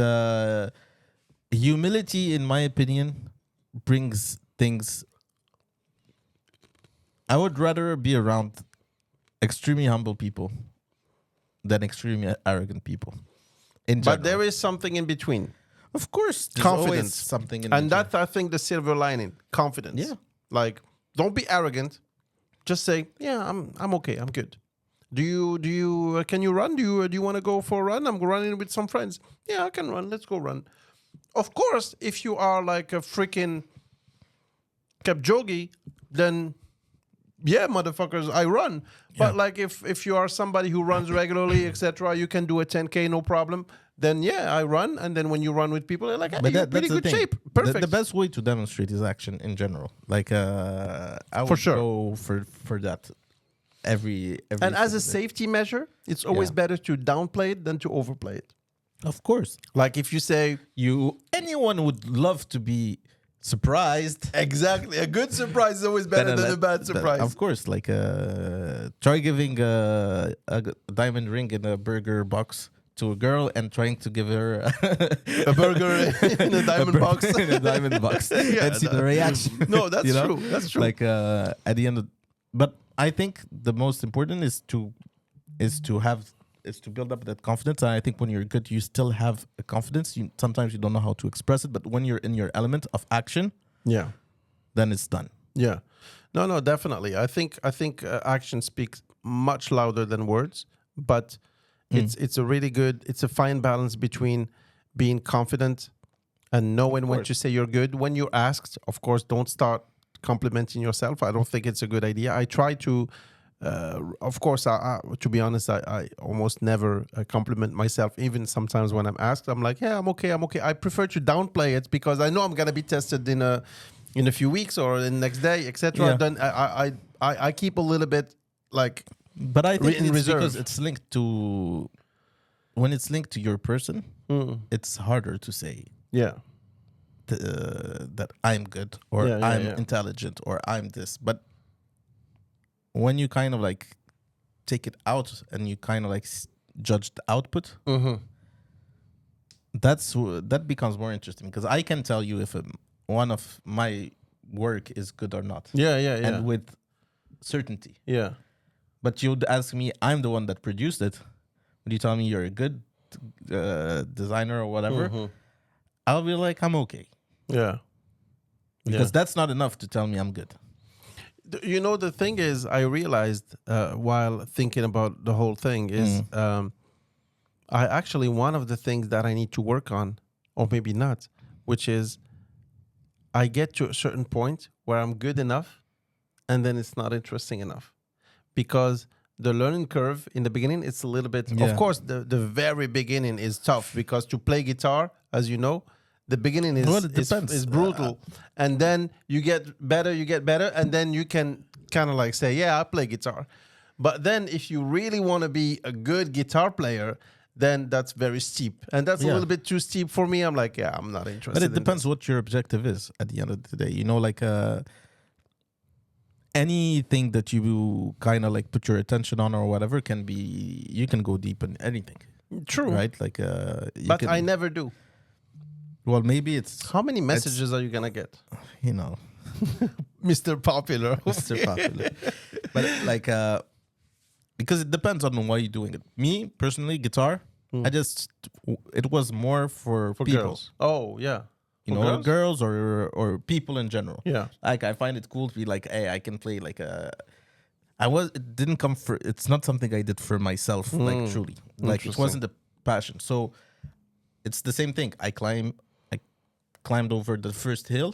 humility, in my opinion, brings things. I would rather be around extremely humble people than extremely arrogant people. In But there general. is something in between. Of course, there's always Confidence. something in And between. that's, I think, the silver lining. Confidence. Yeah. Like, don't be arrogant. Just say, yeah, I'm okay. I'm good. Do you can you run? Do you want to go for a run? I'm running with some friends. Yeah, I can run. Let's go run. Of course, if you are like a freaking Kipchoge, then yeah, motherfuckers, I run. But like if you are somebody who runs regularly, etc., you can do a 10K, no problem. Then yeah, I run. And then when you run with people, they're like, hey, But you're that's pretty the good thing. shape. Perfect. The best way to demonstrate is action in general. Like I would For sure. go for that every And as a single day. safety measure, it's always Yeah. better to downplay it than to overplay it. Of course, Like if you say anyone would love to be surprised. exactly a good surprise is always better than a bad surprise. Of course, like try giving a diamond ring in a burger box to a girl and trying to give her A burger in a diamond box. in a diamond box and see the reaction. No, that's You know? true. That's true. Like at the end of, but I think the most important is to build up that confidence. And I think when you're good, you still have a confidence. Sometimes you don't know how to express it, but when you're in your element of action, yeah. then it's done. Yeah. No, definitely. I think action speaks much louder than words, but it's a really good, it's a fine balance between being confident and knowing when to say you're good. When you're asked, of course, don't start complimenting yourself. I don't think it's a good idea. I try to, of course, to be honest, I almost never compliment myself. Even sometimes when I'm asked, I'm like, yeah, I'm okay. I prefer to downplay it because I know I'm gonna be tested in a few weeks or the next day, etc. Yeah. Then I keep a little bit like, But I think In it's reserve. because it's linked to, when it's linked to your person, it's harder to say yeah, that I'm good or Yeah, I'm yeah. intelligent or I'm this. But when you kind of like take it out and you kind of like judge the output, that becomes more interesting because I can tell you if one of my work is good or not, yeah, and with certainty. yeah. But you'd ask me, I'm the one that produced it. Would you tell me you're a good designer or whatever? I'll be like, I'm okay. Yeah. Because that's not enough to tell me I'm good. You know, the thing is, I realized while thinking about the whole thing is I actually, one of the things that I need to work on, or maybe not, which is I get to a certain point where I'm good enough and then it's not interesting enough. Because the learning curve in the beginning, it's a little bit, Yeah. of course, the very beginning is tough because to play guitar, as you know, The beginning is Well, it depends. is brutal, and then you get better, and then you can kind of like say, "Yeah, I play guitar." But then, if you really want to be a good guitar player, then that's very steep, and that's a Yeah. little bit too steep for me. I'm like, yeah, I'm not interested. But it in depends this. what your objective is at the end of the day. You know, like anything that you kind of like put your attention on or whatever can be, you can go deep in anything, True, right? Like, but I never do. well, maybe it's, How many messages are you gonna get, you know, Mr. Popular? Mr. Popular. But like, because it depends on why you're doing it. Me personally, guitar, it was more for people. Girls. Oh yeah, You For know, girls? girls or people in general. Yeah. Like I find it cool to be like, hey, I can play like a. It didn't come for. It's not something I did for myself, like truly. Like it Interesting. wasn't a passion. So it's the same thing. I climbed over the first hill,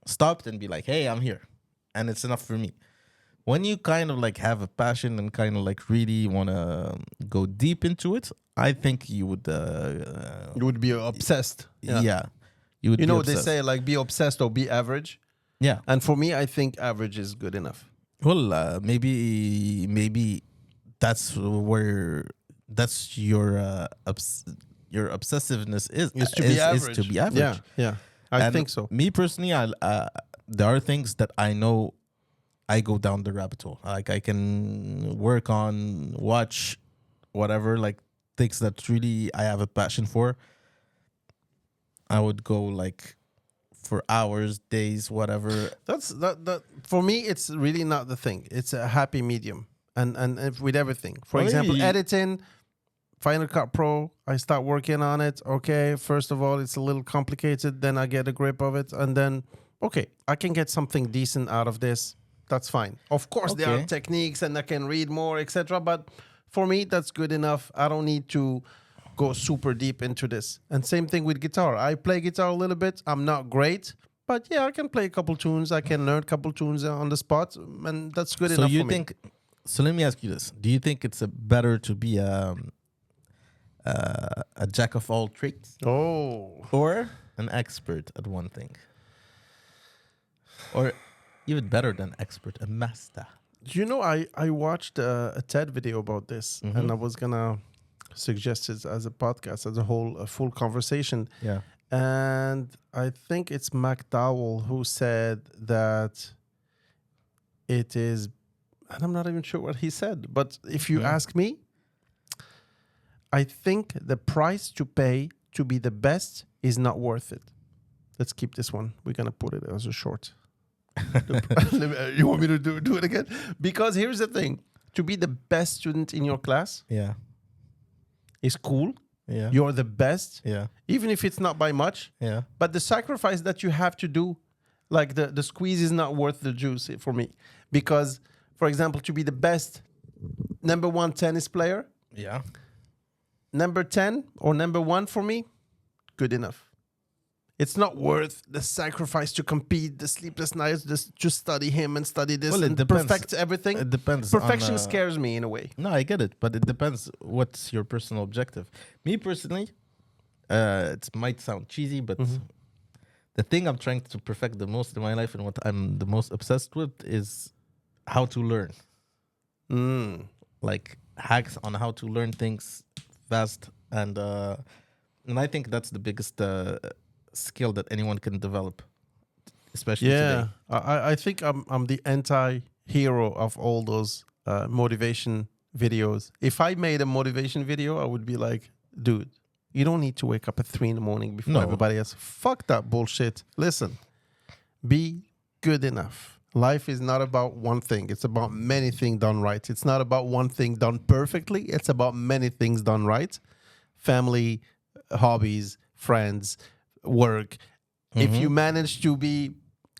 stopped and be like, hey, I'm here, and it's enough for me. When you kind of like have a passion and kind of like really want to go deep into it, I think you would. You would be obsessed. Yeah. You would. You be know, they obsessed. say like be obsessed or be average. Yeah. And for me, I think average is good enough. Well, maybe that's where your obsessiveness is To be average. to be average. Yeah, yeah. I And think so. Me personally, there are things that I know I go down the rabbit hole. Like I can work on, watch, whatever, like things that really I have a passion for. I would go like for hours, days, whatever. That's that. For me, it's really not the thing. It's a happy medium, and if with everything. For Well, example, you- editing, Final Cut Pro. I start working on it. Okay, first of all, it's a little complicated. Then I get a grip of it, and then okay, I can get something decent out of this. That's fine. Of course, there are Okay. techniques, and I can read more, etc. But for me, that's good enough. I don't need to go super deep into this. And same thing with guitar. I play guitar a little bit. I'm not great, but yeah, I can play a couple tunes. I can learn a couple tunes on the spot, and that's good So enough you for me. think? So let me ask you this: do you think it's better to be a jack of all trades Oh, or an expert at one thing, or even better than expert, a master? you know, I watched a TED video about this, and I was gonna suggest it as a podcast, as a whole, a full conversation. Yeah. And I think it's McDowell who said that it is, and I'm not even sure what he said, but if you ask me, I think the price to pay to be the best is not worth it. Let's keep this one. We're going to put it as a short. You want me to do it again? Because here's the thing. To be the best student in your class Yeah. is cool. Yeah. You're the best, Yeah. even if it's not by much. Yeah. But the sacrifice that you have to do, like the squeeze is not worth the juice for me. Because, for example, to be the best number one tennis player, Yeah. number 10 or number 1 for me, good enough. It's not worth the sacrifice to compete, the sleepless nights, to study him and study this Well, it and depends. perfect everything. It depends. Perfection on, scares me in a way. No, I get it, but it depends. What's your personal objective? Me personally, it might sound cheesy, but the thing I'm trying to perfect the most in my life and what I'm the most obsessed with is how to learn. Like hacks on how to learn things fast, and I think that's the biggest skill that anyone can develop, especially Yeah, today. I think I'm the anti-hero of all those motivation videos. If I made a motivation video, I would be like, dude, you don't need to wake up at 3 a.m. before No. everybody else. Fuck that bullshit. Listen, be good enough. Life is not about one thing. It's about many things done right. It's not about one thing done perfectly. It's about many things done right. Family, hobbies, friends, work. If you manage to be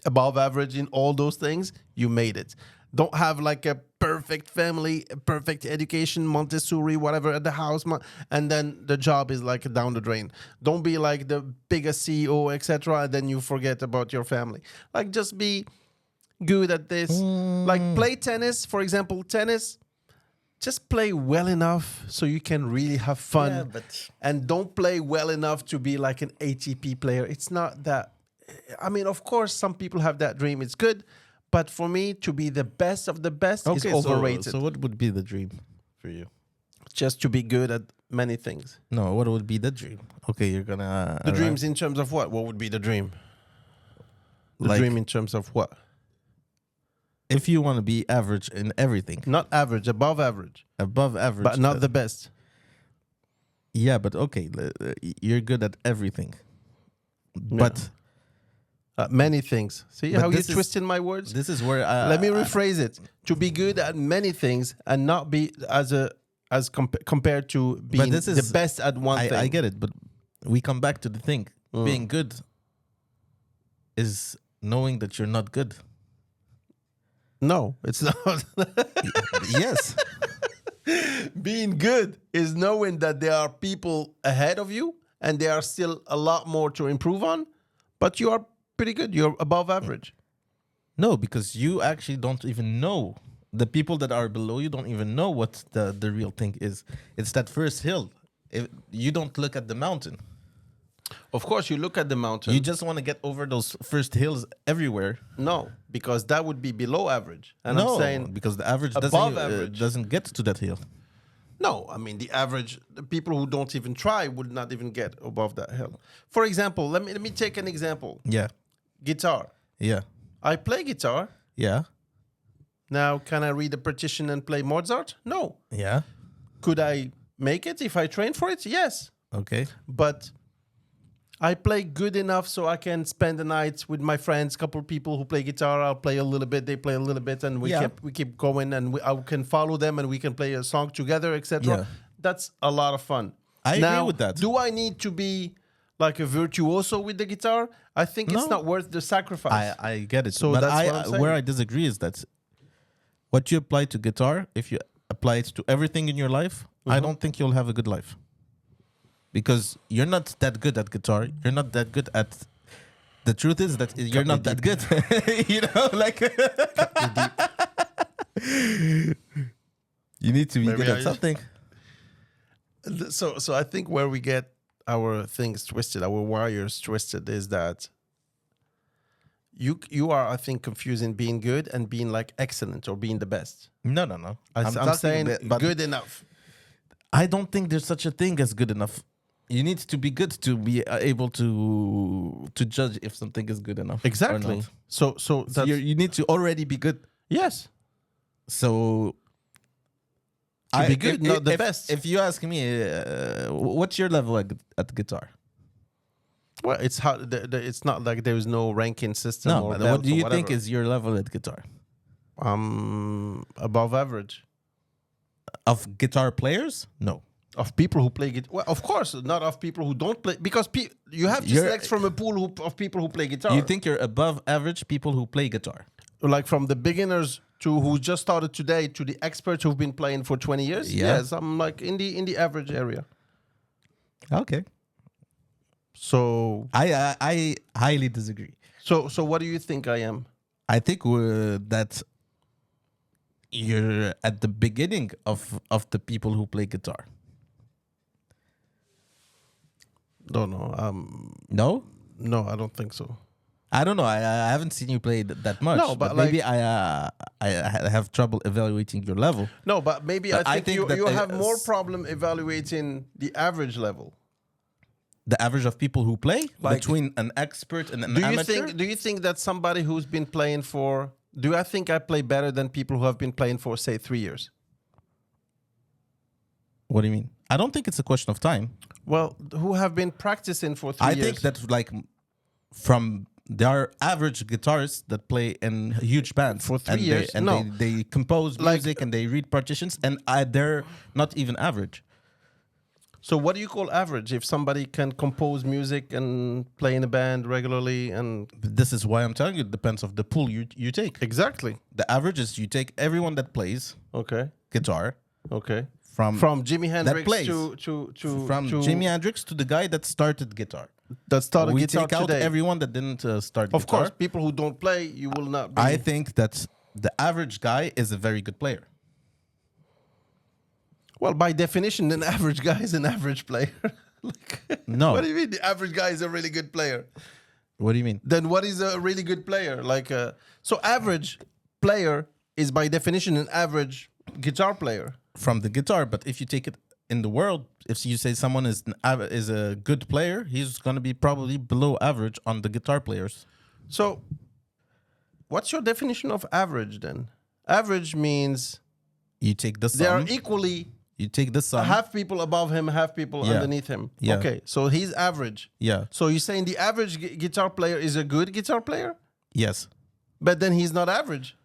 above average in all those things, you made it. Don't have like a perfect family, a perfect education, Montessori, whatever at the house, and then the job is like down the drain. Don't be like the biggest CEO, etc., and then you forget about your family. Like just be good at this. Like play tennis, for example, tennis. just play well enough so you can really have fun. Yeah, but And don't play well enough to be like an ATP player. It's not that. I mean, of course, some people have that dream. It's good. But for me, to be the best of the best is overrated. So what would be the dream for you? Just to be good at many things. No, what would be the dream? Okay, you're gonna The dreams in terms of what? What would be the dream? The dream in terms of what? If you want to be average in everything, Not average, above average. above average, But not the best. yeah, but okay, you're good at everything, but Many things. See But how you this is- twisted my words? this is where Let me rephrase it. To be good at many things and not be compared to being this the is- best at one thing. I get it, but we come back to the thing. Being good is knowing that you're not good. No, it's not. Yes. Being good is knowing that there are people ahead of you and there are still a lot more to improve on, but you are pretty good. You're above average. No, because you actually don't even know. The people that are below you don't even know what the real thing is. It's that first hill. You don't look at the mountain. Of course, you look at the mountain. You just want to get over those first hills everywhere. No, because that would be below average. And no, I'm saying because the average above average. doesn't get to that hill. no, I mean the average, the people who don't even try would not even get above that hill. For example, let me take an example. Yeah, Guitar. yeah, I play guitar. yeah, Now, can I read a partition and play Mozart? No. yeah. Could I make it if I train for it? Yes. Okay. But I play good enough so I can spend the night with my friends, couple of people who play guitar. I'll play a little bit, they play a little bit, and we keep going, and I can follow them, and we can play a song together, etc. Yeah. That's a lot of fun. I agree with that. Do I need to be like a virtuoso with the guitar? I think it's No. not worth the sacrifice. I get it. So but that's what I'm saying. where I disagree is that what you apply to guitar, if you apply it to everything in your life, I don't think you'll have a good life. Because you're not that good at guitar. You're not that good at. The truth is that you're not that good. You know, like you need to be Maybe good I at something. So I think where we get our things twisted, our wires twisted, is that you are, I think, confusing being good and being like excellent or being the best. No. I'm talking saying but good enough. I don't think there's such a thing as good enough. You need to be good to be able to judge if something is good enough. Or Exactly. not. So So that's, you need to already be good. yes, So to be good, not the best. If you ask me, what's your level at guitar? Well, it's how it's not like there is no ranking system. No, or but belt what do or you whatever. think is your level at guitar? Above average Of guitar players? No. of people who play guitar? Well, of course, not of people who don't play, because you have to select from a pool of people who play guitar. You think you're above average people who play guitar? Like from the beginners to who just started today to the experts who've been playing for 20 years? Yeah. Yes, I'm like in the average area. Okay. So I highly disagree. so what do you think I am? I think that you're at the beginning of the people who play guitar. Don't know. No? No, I don't think so. I don't know. I haven't seen you play that much. No, but maybe I have trouble evaluating your level. No, but maybe But I think that you have more problem evaluating the average level. The average of people who play Like- between an expert and an Do you amateur. think that somebody who's been playing for, do I think I play better than people who have been playing for, say, 3 years? What do you mean? I don't think it's a question of time. Well, who have been practicing for 3 I years? think that there are average guitarists that play in huge bands For 3 and years? and No. they compose Like- music and they read partitions, and they're not even average. So what do you call average? If somebody can compose music and play in a band regularly and... But this is why I'm telling you, it depends of the pool you take. Exactly. The average is you take everyone that plays Okay. guitar Okay. from From Jimi Hendrix plays. to Jimi Hendrix to the guy that started guitar. that started We guitar take out today. everyone that didn't start Of guitar. course, people who don't play, you will not be... I think that the average guy is a very good player. Well, by definition, an average guy is an average player. No. What do you mean? The average guy is a really good player. What do you mean? Then what is a really good player? So average player is by definition an average guitar player. From the guitar, but if you take it in the world, if you say someone is a good player, he's going to be probably below average on the guitar players. So what's your definition of average then? Average means You take the they are sum. equally You take the sum. half people above him, half people Yeah. underneath him. Yeah. Okay, so he's average. Yeah. So you're saying the average guitar player is a good guitar player? Yes. But then he's not average.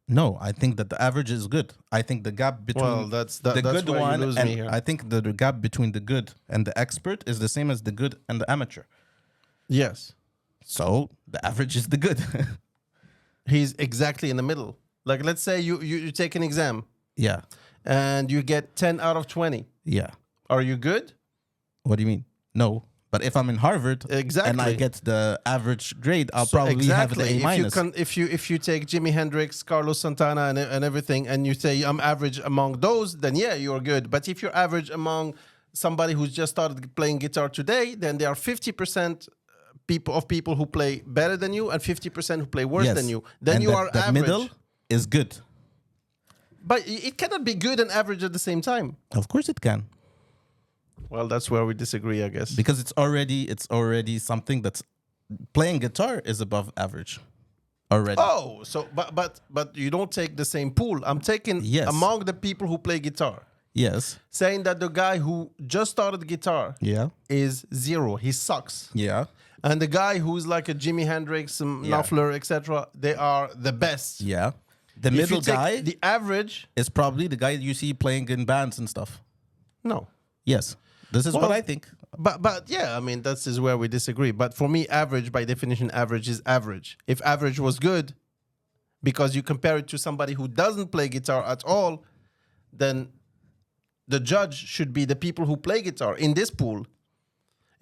No, I think that the average is good. I think the gap between Well, that's the that's good where one you lose and me here. I think the gap between the good and the expert is the same as the good and the amateur. Yes. So the average is the good. He's exactly in the middle. Like, let's say you take an exam Yeah. and you get 10 out of 20. Yeah. Are you good? What do you mean? No. But if I'm in Harvard and I Exactly. get the average grade, I'll So probably have the A minus. If you take Jimi Hendrix, Carlos Santana, and everything, and you say I'm average among those, then yeah, you're good. But if you're average among somebody who's just started playing guitar today, then there are 50% people who play better than you and 50% who play worse Yes. than you. Then And you are that average. middle is good. But it cannot be good and average at the same time. Of course it can. Well, that's where we disagree, I guess. Because it's already something that's playing guitar is above average already. Oh, so but you don't take the same pool. I'm taking Yes. among the people who play guitar, Yes. saying that the guy who just started guitar Yeah. is zero. He sucks. Yeah. And the guy who's like a Jimi Hendrix, Knopfler, etc., they are the best. Yeah. The If you middle take guy the average, is probably the guy you see playing in bands and stuff. no. Yes. This is Well, what I think. But yeah, I mean, this is where we disagree. But for me, average, by definition, average is average. If average was good, because you compare it to somebody who doesn't play guitar at all, then the judge should be the people who play guitar in this pool.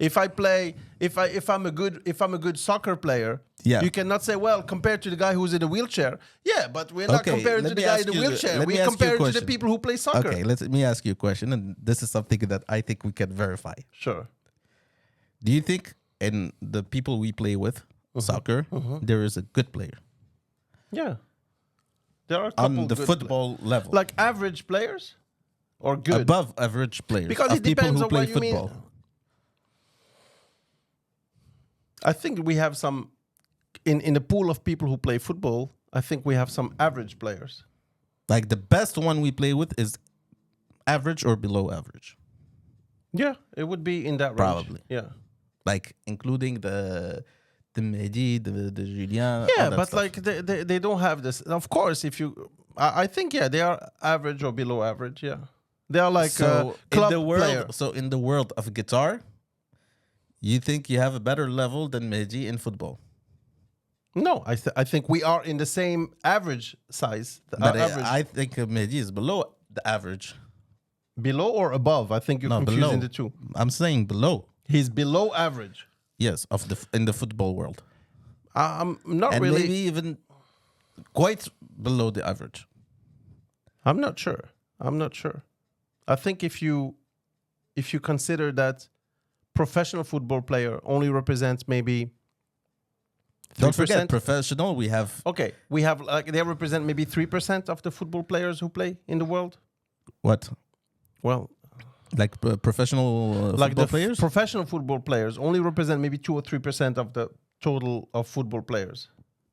If I'm a good soccer player, Yeah. you cannot say, well, compared to the guy who's in a wheelchair. Yeah, but we're not Okay, comparing let to the me guy ask in the you- wheelchair. let me We ask you a compare it to the question. people who play soccer. Okay, let me ask you a question, and this is something that I think we can verify. Sure. Do you think in the people we play with soccer, there is a good player Yeah. There are a couple on the good football level, like average players or good? above average players Because of it people depends who on play what you mean. football? I think we have some in the pool of people who play football. I think we have some average players. Like the best one we play with is average or below average, Yeah, it would be in that range. Probably. Yeah. like including the Mehdi, the Julien. Yeah, all that but stuff. like they don't have this. Of course, if you, I think they are average or below average. Yeah, they are like so club in the world, player. so in the world of guitar, you think you have a better level than Mehdi in football? No, I think we are in the same average size. But Average I think Mehdi is below the average. below or above. I think you're No, confusing below. the two. I'm saying below. He's below average. Yes, in the football world, I'm not and really. maybe even quite below the average. I'm not sure. I think if you consider that professional football player only represents maybe 3%. Don't forget, professional. We have Okay, we have like they represent maybe 3% of the football players who play in the world. what, Well, like professional like football the players. professional football players only represent maybe 2 or 3% of the total of football players.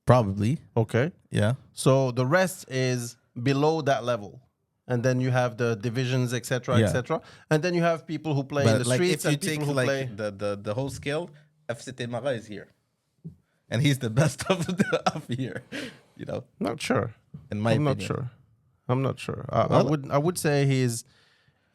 Probably, Okay, yeah. so the rest is below that level. And then you have the divisions, etc., Yeah. etc. And then you have people who play in the But like streets if you and take people who play. like the whole scale, FC Temara is here, and he's the best of here. You know, Not sure. in my I'm opinion. not sure. I'm not sure. Well- I would say he's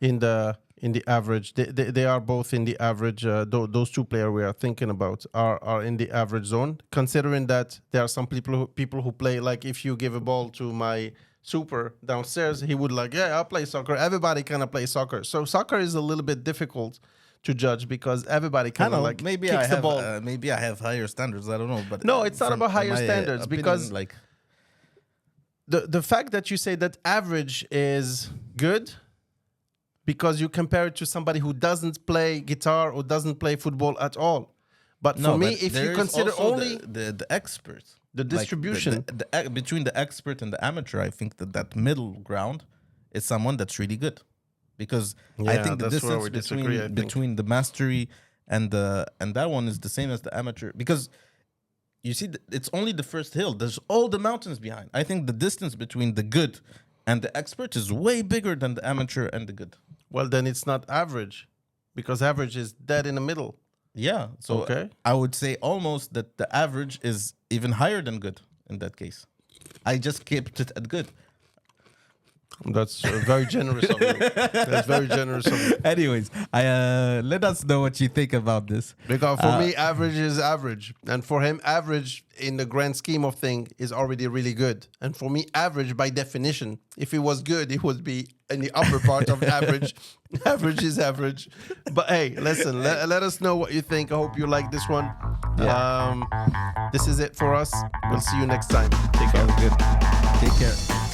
in the average. They are both in the average. Those two players we are thinking about are in the average zone. Considering that there are some people who play like if you give a ball to my super downstairs, he would like I'll play soccer. Everybody kind of play soccer. So soccer is a little bit difficult to judge because everybody I kind don't of know. like Maybe kicks I the have ball. maybe I have higher standards. I don't know, but No, it's not from about higher my, standards, opinion, because like the fact that you say that average is good because you compare it to somebody who doesn't play guitar or doesn't play football at all. But for me, if you consider only the expert, the distribution between the expert and the amateur, I think that middle ground is someone that's really good, because I think the distance between the mastery and that one is the same as the amateur, because you see it's only the first hill. There's all the mountains behind. I think the distance between the good and the expert is way bigger than the amateur and the good. Well, then it's not average, because average is dead in the middle. Yeah, so I would say almost that the average is even higher than good in that case. I just kept it at good. That's very generous of you. That's very generous of you. Anyways, let us know what you think about this. Because for me, average is average. And for him, average in the grand scheme of things is already really good. And for me, average by definition, if it was good, it would be in the upper part of average. Average is average. But hey, listen, let us know what you think. I hope you like this one. Yeah. This is it for us. We'll see you next time. Take care. Good. Take care.